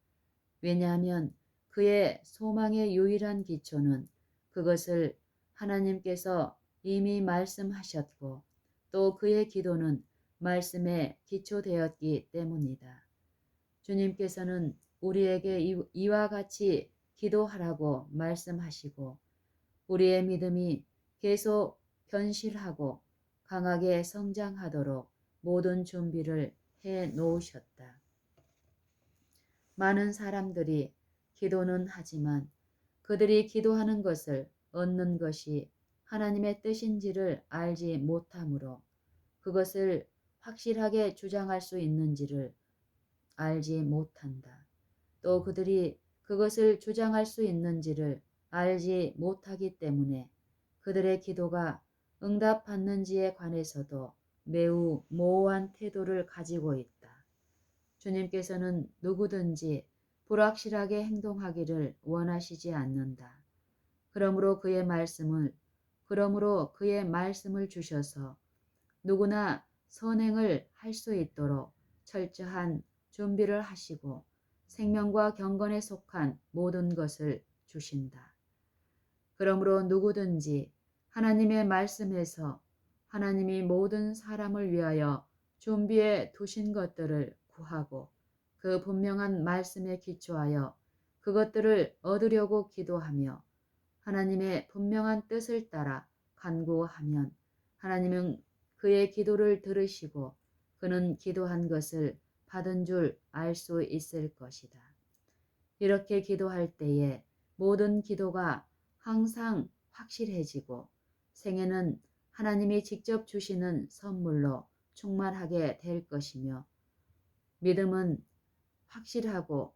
왜냐하면 그의 소망의 유일한 기초는 그것을 하나님께서 이미 말씀하셨고 또 그의 기도는 말씀에 기초되었기 때문이다. 주님께서는 우리에게 이와 같이 기도하라고 말씀하시고 우리의 믿음이 계속 견실하고 강하게 성장하도록 모든 준비를 해 놓으셨다. 많은 사람들이 기도는 하지만 그들이 기도하는 것을 얻는 것이 하나님의 뜻인지를 알지 못하므로 그것을 확실하게 주장할 수 있는지를 알지 못한다. 또 그들이 그것을 주장할 수 있는지를 알지 못하기 때문에 그들의 기도가 응답받는지에 관해서도 매우 모호한 태도를 가지고 있다. 주님께서는 누구든지 불확실하게 행동하기를 원하시지 않는다. 그러므로 그의 말씀을 주셔서 누구나 선행을 할 수 있도록 철저한 준비를 하시고 생명과 경건에 속한 모든 것을 주신다. 그러므로 누구든지 하나님의 말씀에서 하나님이 모든 사람을 위하여 준비해 두신 것들을 구하고 그 분명한 말씀에 기초하여 그것들을 얻으려고 기도하며 하나님의 분명한 뜻을 따라 간구하면 하나님은 그의 기도를 들으시고 그는 기도한 것을 받은 줄 알 수 있을 것이다. 이렇게 기도할 때에 모든 기도가 항상 확실해지고 생애는 하나님이 직접 주시는 선물로 충만하게 될 것이며 믿음은 확실하고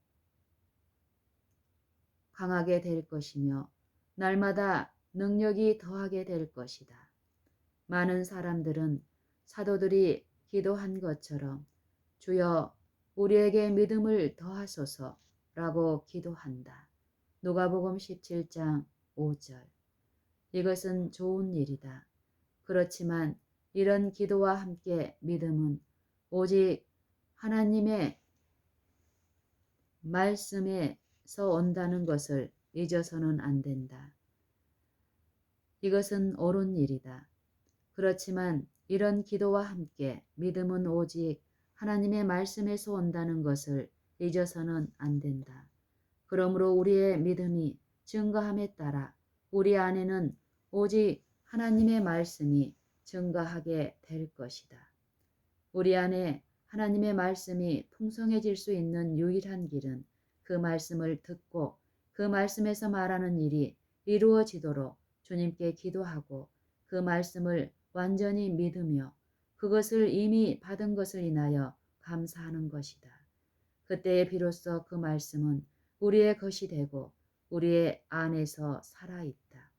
강하게 될 것이며 날마다 능력이 더하게 될 것이다. 많은 사람들은 사도들이 기도한 것처럼 주여 우리에게 믿음을 더하소서라고 기도한다. 누가복음 17장 5절. 이것은 좋은 일이다. 그렇지만 이런 기도와 함께 믿음은 오직 하나님의 말씀에서 온다는 것을 잊어서는 안 된다. 이것은 옳은 일이다. 그렇지만 이런 기도와 함께 믿음은 오직 하나님의 말씀에서 온다는 것을 잊어서는 안 된다. 그러므로 우리의 믿음이 증가함에 따라 우리 안에는 오직 하나님의 말씀이 증가하게 될 것이다. 우리 안에 하나님의 말씀이 풍성해질 수 있는 유일한 길은 그 말씀을 듣고 그 말씀에서 말하는 일이 이루어지도록 주님께 기도하고 그 말씀을 완전히 믿으며 그것을 이미 받은 것을 인하여 감사하는 것이다. 그때에 비로소 그 말씀은 우리의 것이 되고 우리의 안에서 살아있다.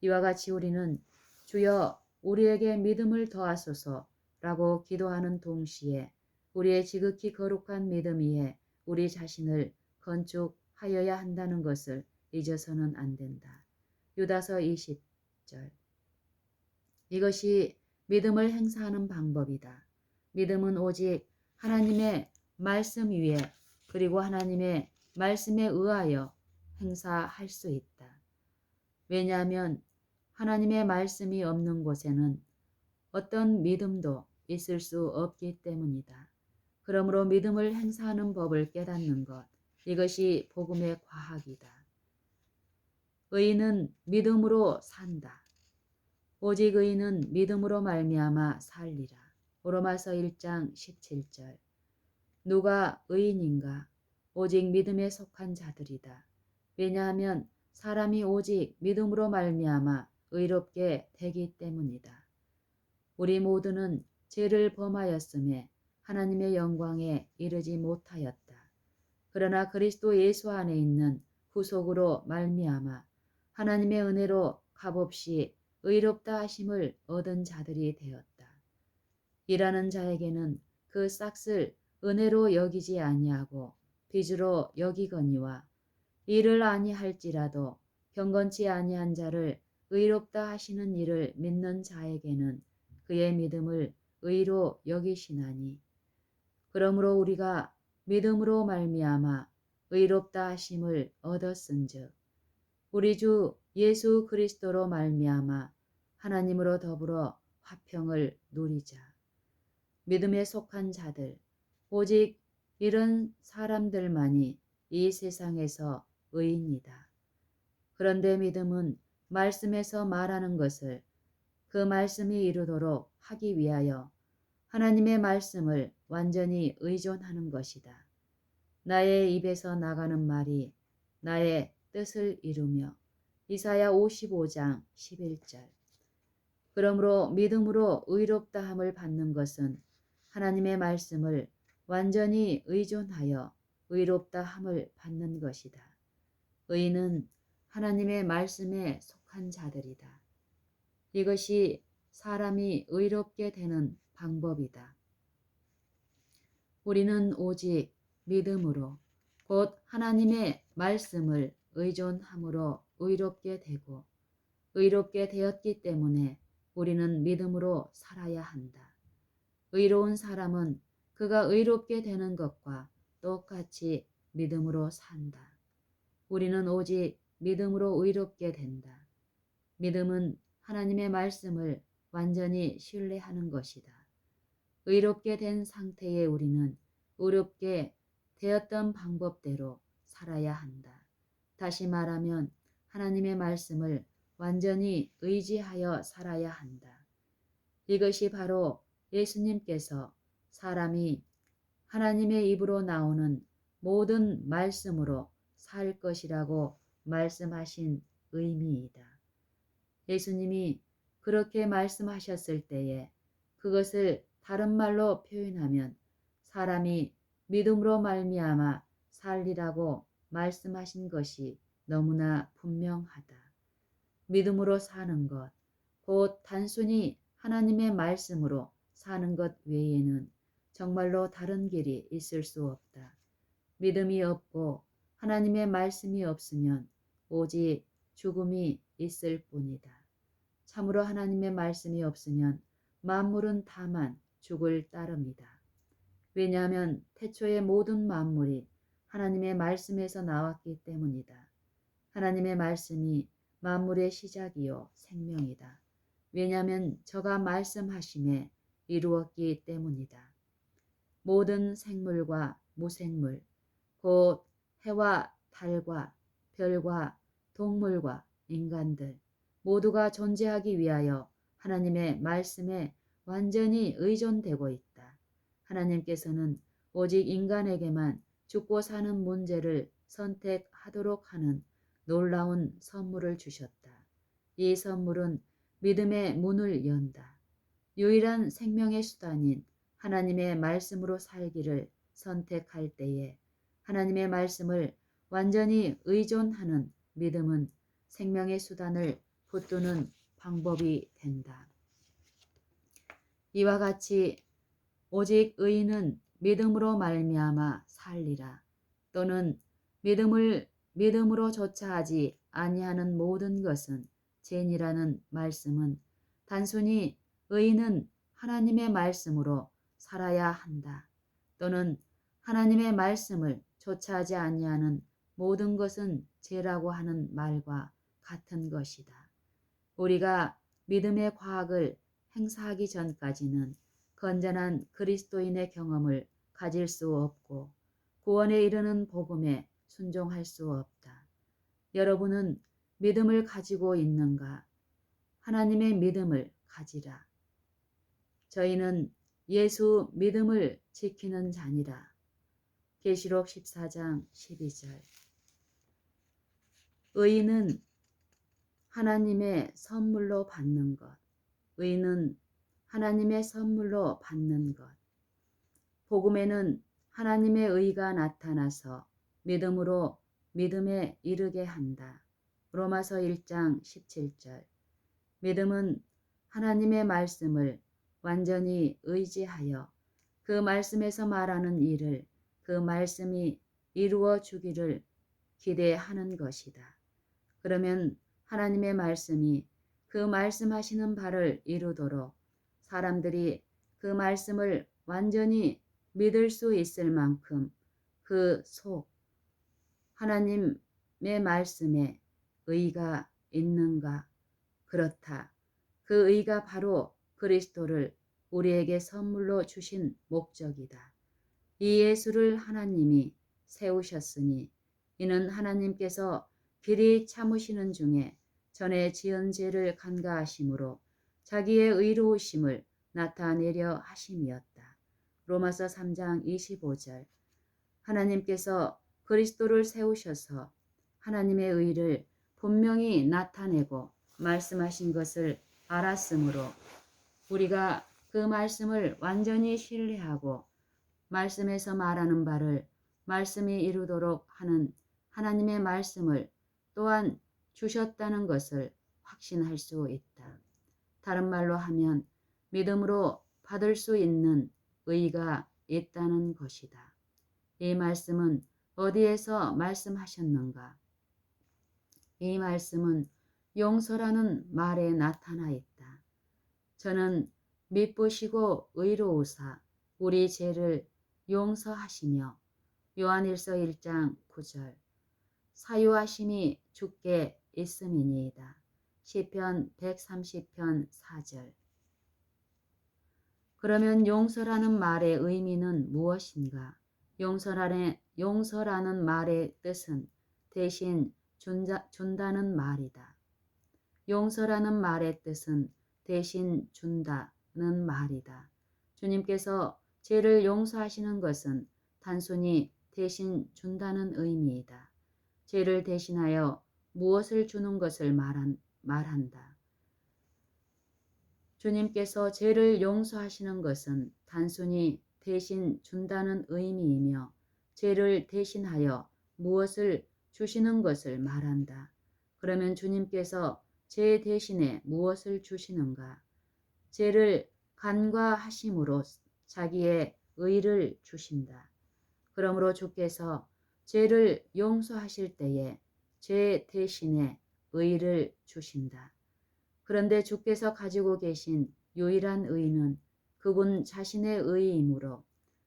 이와 같이 우리는 주여 우리에게 믿음을 더하소서라고 기도하는 동시에 우리의 지극히 거룩한 믿음 위에 우리 자신을 건축하여야 한다는 것을 잊어서는 안 된다. 유다서 20절. 이것이 믿음을 행사하는 방법이다. 믿음은 오직 하나님의 말씀 위에 그리고 하나님의 말씀에 의하여 행사할 수 있다. 왜냐하면 하나님의 말씀이 없는 곳에는 어떤 믿음도 있을 수 없기 때문이다. 그러므로 믿음을 행사하는 법을 깨닫는 것, 이것이 복음의 과학이다. 의인은 믿음으로 산다. 오직 의인은 믿음으로 말미암아 살리라. 로마서 1장 17절. 누가 의인인가? 오직 믿음에 속한 자들이다. 왜냐하면 사람이 오직 믿음으로 말미암아 의롭게 되기 때문이다. 우리 모두는 죄를 범하였음에 하나님의 영광에 이르지 못하였다. 그러나 그리스도 예수 안에 있는 구속으로 말미암아 하나님의 은혜로 값없이 의롭다 하심을 얻은 자들이 되었다. 일하는 자에게는 그 싹을 은혜로 여기지 아니하고 빚으로 여기거니와 일을 아니할지라도 경건치 아니한 자를 의롭다 하시는 일을 믿는 자에게는 그의 믿음을 의로 여기시나니 그러므로 우리가 믿음으로 말미암아 의롭다 하심을 얻었은즉 우리 주 예수 그리스도로 말미암아 하나님으로 더불어 화평을 누리자. 믿음에 속한 자들, 오직 이런 사람들만이 이 세상에서 의인이다. 그런데 믿음은 말씀에서 말하는 것을 그 말씀이 이루도록 하기 위하여 하나님의 말씀을 완전히 의존하는 것이다. 나의 입에서 나가는 말이 나의 뜻을 이루며 이사야 55장 11절. 그러므로 믿음으로 의롭다함을 받는 것은 하나님의 말씀을 완전히 의존하여 의롭다함을 받는 것이다. 의인은 하나님의 말씀에 속한 자들이다. 이것이 사람이 의롭게 되는 방법이다. 우리는 오직 믿음으로 곧 하나님의 말씀을 의존함으로 의롭게 되고 의롭게 되었기 때문에 우리는 믿음으로 살아야 한다. 의로운 사람은 그가 의롭게 되는 것과 똑같이 믿음으로 산다. 우리는 오직 믿음으로 의롭게 된다. 믿음은 하나님의 말씀을 완전히 신뢰하는 것이다. 의롭게 된 상태의 우리는 의롭게 되었던 방법대로 살아야 한다. 다시 말하면 하나님의 말씀을 완전히 의지하여 살아야 한다. 이것이 바로 예수님께서 사람이 하나님의 입으로 나오는 모든 말씀으로 살 것이라고 말씀하신 의미이다. 예수님이 그렇게 말씀하셨을 때에 그것을 다른 말로 표현하면 사람이 믿음으로 말미암아 살리라고 말씀하신 것이 너무나 분명하다. 믿음으로 사는 것, 곧 단순히 하나님의 말씀으로 사는 것 외에는 정말로 다른 길이 있을 수 없다. 믿음이 없고 하나님의 말씀이 없으면 오직 죽음이 있을 뿐이다. 참으로 하나님의 말씀이 없으면 만물은 다만 죽을 따름이다. 왜냐하면 태초의 모든 만물이 하나님의 말씀에서 나왔기 때문이다. 하나님의 말씀이 만물의 시작이요 생명이다. 왜냐하면 저가 말씀하심에 이루었기 때문이다. 모든 생물과 무생물, 곧 해와 달과 별과 동물과 인간들 모두가 존재하기 위하여 하나님의 말씀에 완전히 의존되고 있다. 하나님께서는 오직 인간에게만 죽고 사는 문제를 선택하도록 하는 놀라운 선물을 주셨다. 이 선물은 믿음의 문을 연다. 유일한 생명의 수단인 하나님의 말씀으로 살기를 선택할 때에 하나님의 말씀을 완전히 의존하는 믿음은 생명의 수단을 붙드는 방법이 된다. 이와 같이 오직 의인은 믿음으로 말미암아 살리라 또는 믿음으로 조차 하지 아니하는 모든 것은 죄니라는 말씀은 단순히 의인은 하나님의 말씀으로 살아야 한다 또는 하나님의 말씀을 조차하지 아니하는 모든 것은 죄라고 하는 말과 같은 것이다. 우리가 믿음의 과학을 행사하기 전까지는 건전한 그리스도인의 경험을 가질 수 없고 구원에 이르는 복음에 순종할 수 없다. 여러분은 믿음을 가지고 있는가? 하나님의 믿음을 가지라. 저희는 예수 믿음을 지키는 자니라. 계시록 14장 12절. 의인은 하나님의 선물로 받는 것. 의인은 하나님의 선물로 받는 것. 복음에는 하나님의 의가 나타나서 믿음으로 믿음에 이르게 한다. 로마서 1장 17절. 믿음은 하나님의 말씀을 완전히 의지하여 그 말씀에서 말하는 일을 그 말씀이 이루어 주기를 기대하는 것이다. 그러면 하나님의 말씀이 그 말씀하시는 바를 이루도록 사람들이 그 말씀을 완전히 믿을 수 있을 만큼 그 속 하나님의 말씀에 의가 있는가? 그렇다. 그 의가 바로 그리스도를 우리에게 선물로 주신 목적이다. 이 예수를 하나님이 세우셨으니 이는 하나님께서 길이 참으시는 중에 전에 지은 죄를 간과하심으로 자기의 의로우심을 나타내려 하심이었다. 로마서 3장 25절. 하나님께서 그리스도를 세우셔서 하나님의 의를 분명히 나타내고 말씀하신 것을 알았으므로 우리가 그 말씀을 완전히 신뢰하고 말씀에서 말하는 바를 말씀이 이루도록 하는 하나님의 말씀을 또한 주셨다는 것을 확신할 수 있다. 다른 말로 하면 믿음으로 받을 수 있는 의가 있다는 것이다. 이 말씀은 어디에서 말씀하셨는가? 이 말씀은 용서라는 말에 나타나 있다. 저는 미쁘시고 의로우사 우리 죄를 용서하시며 요한일서 1장 9절 사유하심이 주께 있음이니이다. 시편 130편 4절. 그러면 용서라는 말의 의미는 무엇인가? 용서라는 말의 뜻은 대신 준다는 말이다. 용서라는 말의 뜻은 대신 준다는 말이다. 주님께서 죄를 용서하시는 것은 단순히 대신 준다는 의미이다. 죄를 대신하여 무엇을 주는 것을 말한다. 주님께서 죄를 용서하시는 것은 단순히 대신 준다는 의미이며 죄를 대신하여 무엇을 주시는 것을 말한다. 그러면 주님께서 죄 대신에 무엇을 주시는가? 죄를 간과하심으로 자기의 의를 주신다. 그러므로 주께서 죄를 용서하실 때에 죄 대신에 의를 주신다. 그런데 주께서 가지고 계신 유일한 의는 그분 자신의 의이므로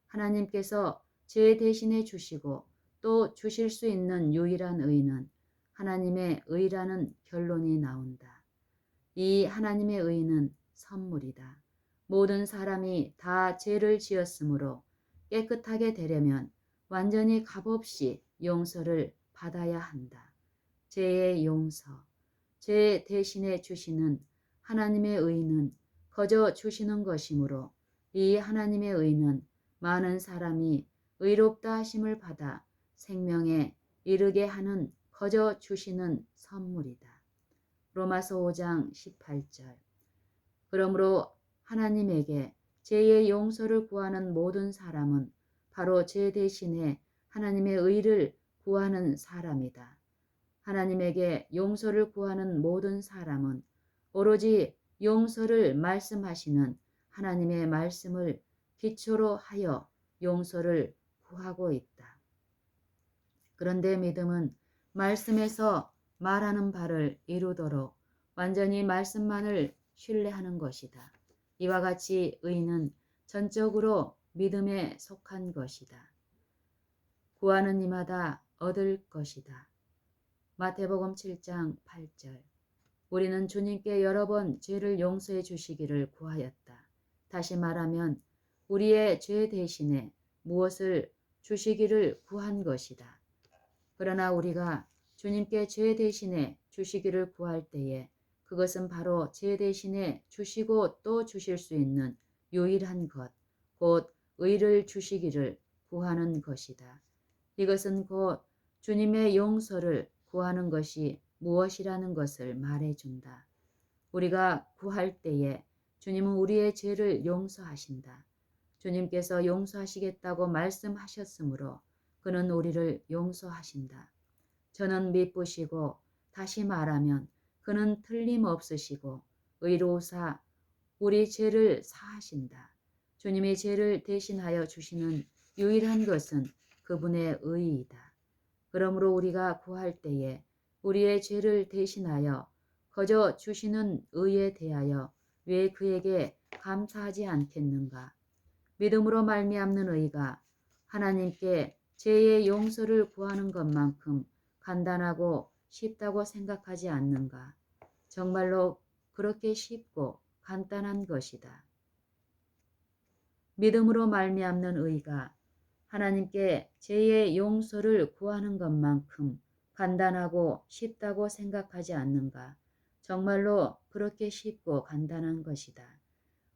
하나님께서 죄 대신에 주시고 또 주실 수 있는 유일한 의는 하나님의 의라는 결론이 나온다. 이 하나님의 의는 선물이다. 모든 사람이 다 죄를 지었으므로 깨끗하게 되려면 완전히 값없이 용서를 받아야 한다. 죄의 용서, 죄 대신에 주시는 하나님의 의는 거저 주시는 것이므로 이 하나님의 의는 많은 사람이 의롭다 하심을 받아 생명에 이르게 하는 거저 주시는 선물이다. 로마서 5장 18절. 그러므로 하나님에게 죄의 용서를 구하는 모든 사람은 바로 죄 대신에 하나님의 의를 구하는 사람이다. 하나님에게 용서를 구하는 모든 사람은 오로지 용서를 말씀하시는 하나님의 말씀을 기초로 하여 용서를 구하고 있다. 그런데 믿음은 말씀에서 말하는 바를 이루도록 완전히 말씀만을 신뢰하는 것이다. 이와 같이 의는 전적으로 믿음에 속한 것이다. 구하는 이마다 얻을 것이다. 마태복음 7장 8절. 우리는 주님께 여러 번 죄를 용서해 주시기를 구하였다. 다시 말하면 우리의 죄 대신에 무엇을 주시기를 구한 것이다. 그러나 우리가 주님께 죄 대신에 주시기를 구할 때에 그것은 바로 죄 대신에 주시고 또 주실 수 있는 유일한 것, 곧 의를 주시기를 구하는 것이다. 이것은 곧 주님의 용서를 구하는 것이 무엇이라는 것을 말해준다. 우리가 구할 때에 주님은 우리의 죄를 용서하신다. 주님께서 용서하시겠다고 말씀하셨으므로 그는 우리를 용서하신다. 저는 미쁘시고 다시 말하면 그는 틀림없으시고 의로우사 우리 죄를 사하신다. 주님이 죄를 대신하여 주시는 유일한 것은 그분의 의이다. 그러므로 우리가 구할 때에 우리의 죄를 대신하여 거저 주시는 의에 대하여 왜 그에게 감사하지 않겠는가? 믿음으로 말미암는 의가 하나님께 죄의 용서를 구하는 것만큼 간단하고 쉽다고 생각하지 않는가? 정말로 그렇게 쉽고 간단한 것이다. 믿음으로 말미암는 의가 하나님께 죄의 용서를 구하는 것만큼 간단하고 쉽다고 생각하지 않는가? 정말로 그렇게 쉽고 간단한 것이다.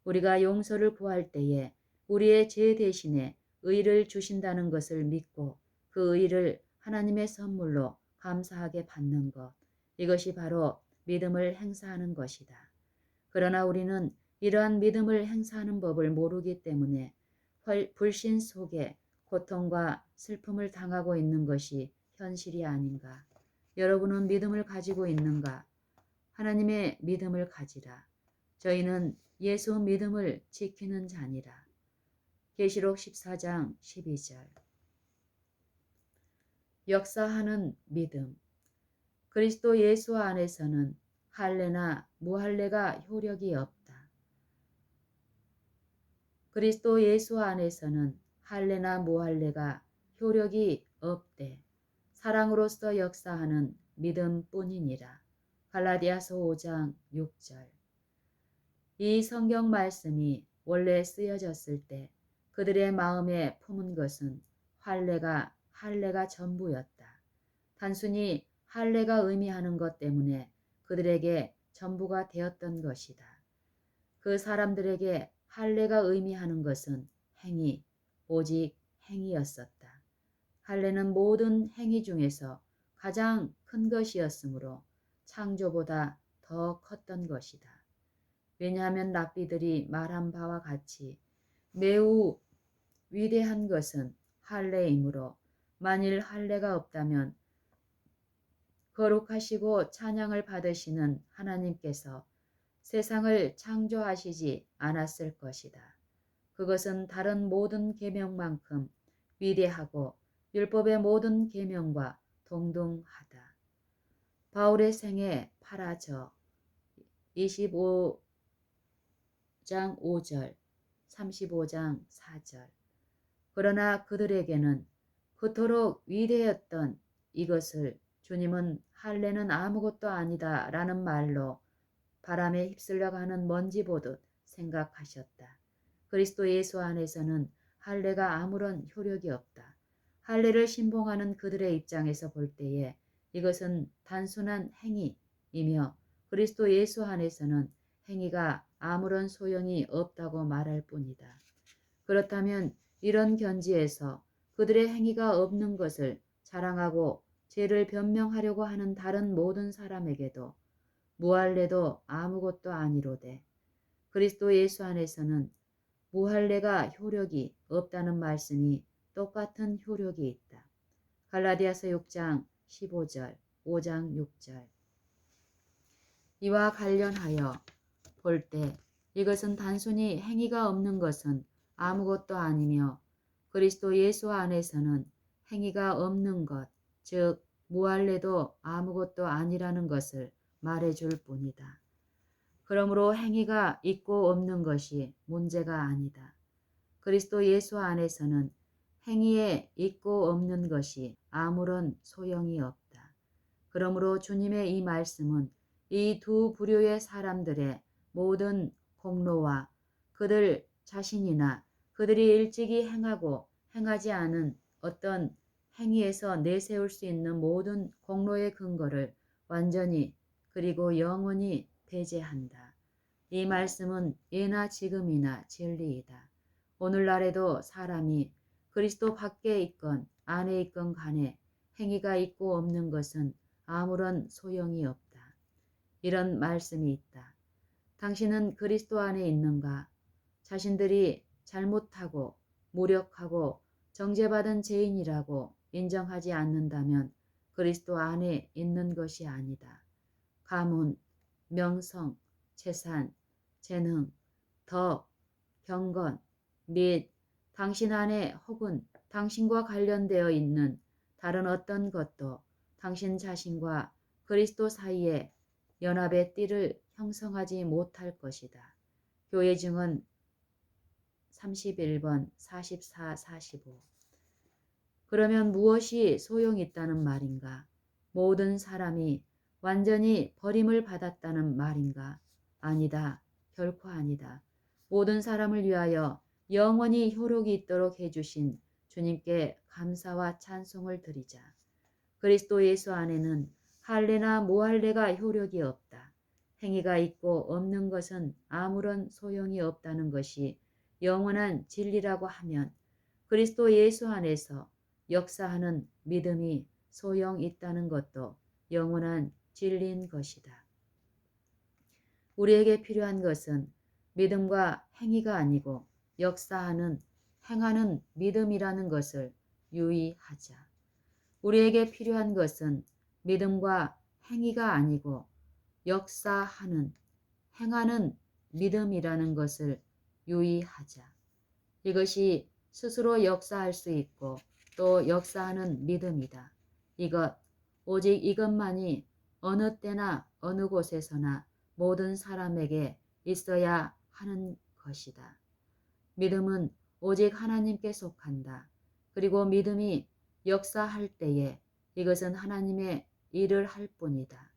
우리가 용서를 구할 때에 우리의 죄 대신에 의를 주신다는 것을 믿고 그 의를 하나님의 선물로 감사하게 받는 것. 이것이 바로 믿음을 행사하는 것이다. 그러나 우리는 이러한 믿음을 행사하는 법을 모르기 때문에 불신 속에 고통과 슬픔을 당하고 있는 것이 현실이 아닌가. 여러분은 믿음을 가지고 있는가? 하나님의 믿음을 가지라. 저희는 예수 믿음을 지키는 자니라. 계시록 14장 12절. 역사하는 믿음. 그리스도 예수 안에서는 할례나 무할례가 효력이 없다. 그리스도 예수 안에서는 할례나 무할례가 효력이 없되 사랑으로서 역사하는 믿음뿐이니라. 갈라디아서 5장 6절. 이 성경 말씀이 원래 쓰여졌을 때 그들의 마음에 품은 것은 할례가 전부였다. 단순히 할례가 의미하는 것 때문에 그들에게 전부가 되었던 것이다. 그 사람들에게 할례가 의미하는 것은 행위, 오직 행위였었다. 할례는 모든 행위 중에서 가장 큰 것이었으므로 창조보다 더 컸던 것이다. 왜냐하면 랍비들이 말한 바와 같이 매우 위대한 것은 할례이므로 만일 할례가 없다면 거룩하시고 찬양을 받으시는 하나님께서 세상을 창조하시지 않았을 것이다. 그것은 다른 모든 계명만큼 위대하고 율법의 모든 계명과 동등하다. 바울의 생애 파라저 25장 5절, 35장 4절. 그러나 그들에게는 그토록 위대했던 이것을 주님은 할례는 아무것도 아니다 라는 말로 바람에 휩쓸려 가는 먼지 보듯 생각하셨다. 그리스도 예수 안에서는 할례가 아무런 효력이 없다. 할례를 신봉하는 그들의 입장에서 볼 때에 이것은 단순한 행위이며 그리스도 예수 안에서는 행위가 아무런 소용이 없다고 말할 뿐이다. 그렇다면 이런 견지에서 그들의 행위가 없는 것을 자랑하고 죄를 변명하려고 하는 다른 모든 사람에게도 무할례도 아무것도 아니로되 그리스도 예수 안에서는 무할례가 효력이 없다는 말씀이 똑같은 효력이 있다. 갈라디아서 6장 15절, 5장 6절. 이와 관련하여 볼 때 이것은 단순히 행위가 없는 것은 아무것도 아니며 그리스도 예수 안에서는 행위가 없는 것, 즉 무할례도 아무것도 아니라는 것을 말해줄 뿐이다. 그러므로 행위가 있고 없는 것이 문제가 아니다. 그리스도 예수 안에서는 행위에 있고 없는 것이 아무런 소용이 없다. 그러므로 주님의 이 말씀은 이 두 부류의 사람들의 모든 공로와 그들 자신이나 그들이 일찍이 행하고 행하지 않은 어떤 행위에서 내세울 수 있는 모든 공로의 근거를 완전히 그리고 영원히 배제한다. 이 말씀은 예나 지금이나 진리이다. 오늘날에도 사람이 그리스도 밖에 있건 안에 있건 간에 행위가 있고 없는 것은 아무런 소용이 없다. 이런 말씀이 있다. 당신은 그리스도 안에 있는가? 자신들이 잘못하고 무력하고 정죄받은 죄인이라고 인정하지 않는다면 그리스도 안에 있는 것이 아니다. 가문, 명성, 재산, 재능, 덕, 경건 및 당신 안에 혹은 당신과 관련되어 있는 다른 어떤 것도 당신 자신과 그리스도 사이에 연합의 띠를 형성하지 못할 것이다. 교회 증언 31번 44, 45. 그러면 무엇이 소용이 있다는 말인가? 모든 사람이 완전히 버림을 받았다는 말인가? 아니다. 결코 아니다. 모든 사람을 위하여 영원히 효력이 있도록 해주신 주님께 감사와 찬송을 드리자. 그리스도 예수 안에는 할례나 무할례가 효력이 없다. 행위가 있고 없는 것은 아무런 소용이 없다는 것이 영원한 진리라고 하면 그리스도 예수 안에서 역사하는 믿음이 소용 있다는 것도 영원한 진리인 것이다. 우리에게 필요한 것은 믿음과 행위가 아니고 역사하는 행하는 믿음이라는 것을 유의하자. 우리에게 필요한 것은 믿음과 행위가 아니고 역사하는 행하는 믿음이라는 것을 유의하자. 이것이 스스로 역사할 수 있고 또 역사하는 믿음이다. 오직 이것만이 어느 때나 어느 곳에서나 모든 사람에게 있어야 하는 것이다. 믿음은 오직 하나님께 속한다. 그리고 믿음이 역사할 때에 이것은 하나님의 일을 할 뿐이다.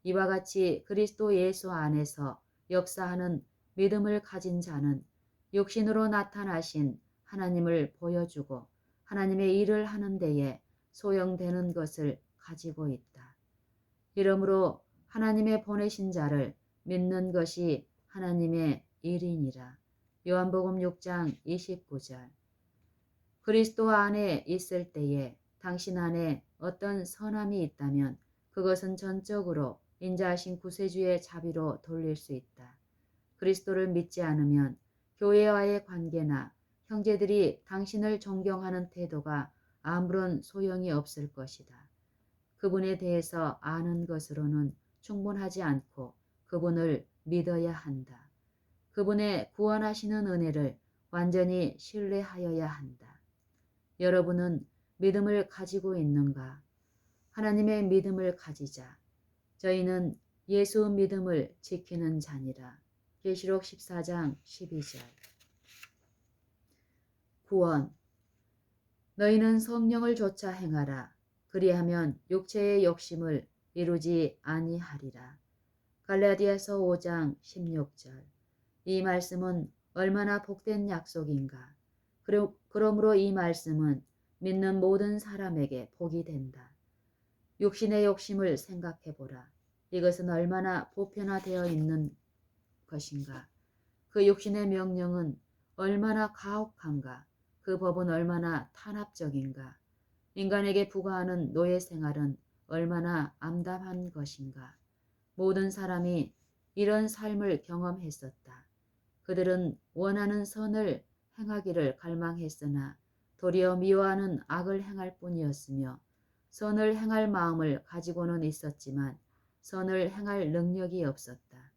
이와 같이 그리스도 예수 안에서 역사하는 믿음을 가진 자는 육신으로 나타나신 하나님을 보여주고 하나님의 일을 하는 데에 소용되는 것을 가지고 있다. 이러므로 하나님의 보내신 자를 믿는 것이 하나님의 일이니라. 요한복음 6장 29절. 그리스도 안에 있을 때에 당신 안에 어떤 선함이 있다면 그것은 전적으로 인자하신 구세주의 자비로 돌릴 수 있다. 그리스도를 믿지 않으면 교회와의 관계나 형제들이 당신을 존경하는 태도가 아무런 소용이 없을 것이다. 그분에 대해서 아는 것으로는 충분하지 않고 그분을 믿어야 한다. 그분의 구원하시는 은혜를 완전히 신뢰하여야 한다. 여러분은 믿음을 가지고 있는가? 하나님의 믿음을 가지자. 저희는 예수 믿음을 지키는 자니라. 계시록 14장 12절. 구원. 너희는 성령을 좇아 행하라. 그리하면 육체의 욕심을 이루지 아니하리라. 갈라디아서 5장 16절. 이 말씀은 얼마나 복된 약속인가. 그러므로 이 말씀은 믿는 모든 사람에게 복이 된다. 육신의 욕심을 생각해보라. 이것은 얼마나 보편화되어 있는 것인가. 그 육신의 명령은 얼마나 가혹한가. 그 법은 얼마나 탄압적인가. 인간에게 부과하는 노예 생활은 얼마나 암담한 것인가. 모든 사람이 이런 삶을 경험했었다. 그들은 원하는 선을 행하기를 갈망했으나 도리어 미워하는 악을 행할 뿐이었으며 선을 행할 마음을 가지고는 있었지만 선을 행할 능력이 없었다.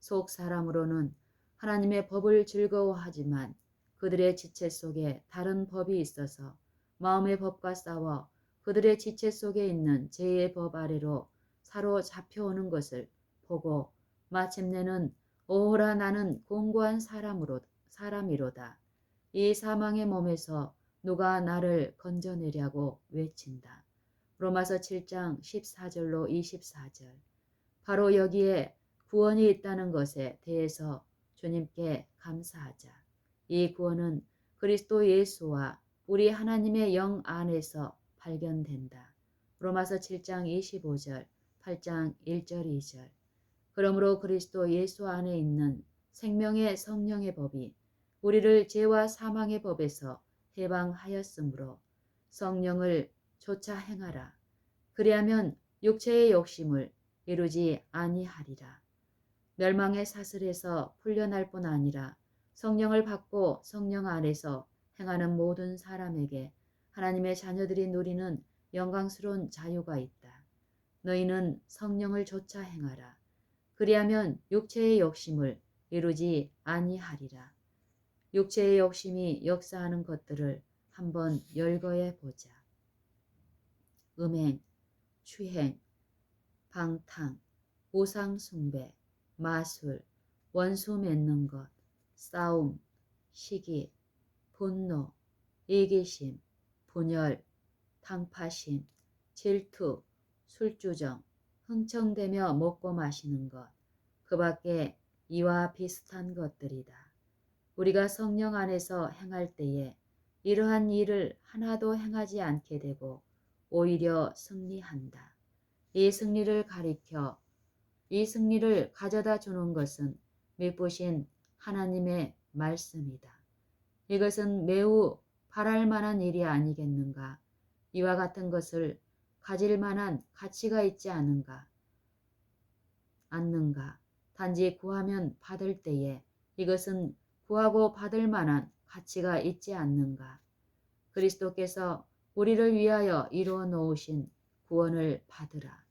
속 사람으로는 하나님의 법을 즐거워하지만 그들의 지체 속에 다른 법이 있어서 마음의 법과 싸워 그들의 지체 속에 있는 죄의 법 아래로 사로잡혀오는 것을 보고 마침내는 오호라 나는 공고한 사람이로다. 이 사망의 몸에서 누가 나를 건져내려고 외친다. 로마서 7장 14절로 24절. 바로 여기에 구원이 있다는 것에 대해서 주님께 감사하자. 이 구원은 그리스도 예수와 우리 하나님의 영 안에서 발견된다. 로마서 7장 25절, 8장 1절 2절. 그러므로 그리스도 예수 안에 있는 생명의 성령의 법이 우리를 죄와 사망의 법에서 해방하였으므로 성령을 좇아 행하라. 그리하면 육체의 욕심을 이루지 아니하리라. 멸망의 사슬에서 풀려날 뿐 아니라 성령을 받고 성령 안에서 행하는 모든 사람에게 하나님의 자녀들이 누리는 영광스러운 자유가 있다. 너희는 성령을 좇아 행하라. 그리하면 육체의 욕심을 이루지 아니하리라. 육체의 욕심이 역사하는 것들을 한번 열거해 보자. 음행, 추행, 방탕, 우상숭배, 마술, 원수 맺는 것, 싸움, 시기, 분노, 이기심, 분열, 당파심, 질투, 술주정, 흥청대며 먹고 마시는 것, 그 밖에 이와 비슷한 것들이다. 우리가 성령 안에서 행할 때에 이러한 일을 하나도 행하지 않게 되고 오히려 승리한다. 이 승리를 가져다 주는 것은 믿으신 하나님의 말씀이다. 이것은 매우 바랄 만한 일이 아니겠는가? 이와 같은 것을 가질 만한 가치가 있지 않는가? 단지 구하면 받을 때에 이것은 구하고 받을 만한 가치가 있지 않는가? 그리스도께서 우리를 위하여 이루어 놓으신 구원을 받으라.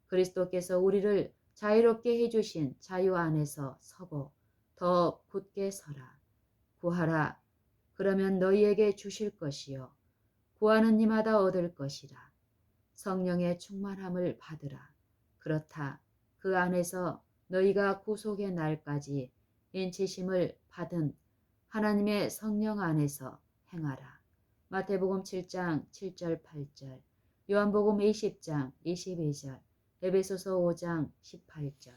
그리스도께서 우리를 자유롭게 해주신 자유 안에서 서고 더 굳게 서라. 구하라. 그러면 너희에게 주실 것이요. 구하는 이마다 얻을 것이라. 성령의 충만함을 받으라. 그렇다. 그 안에서 너희가 구속의 날까지 인치심을 받은 하나님의 성령 안에서 행하라. 마태복음 7장 7절 8절, 요한복음 20장 22절, 에베소서 5장 18절.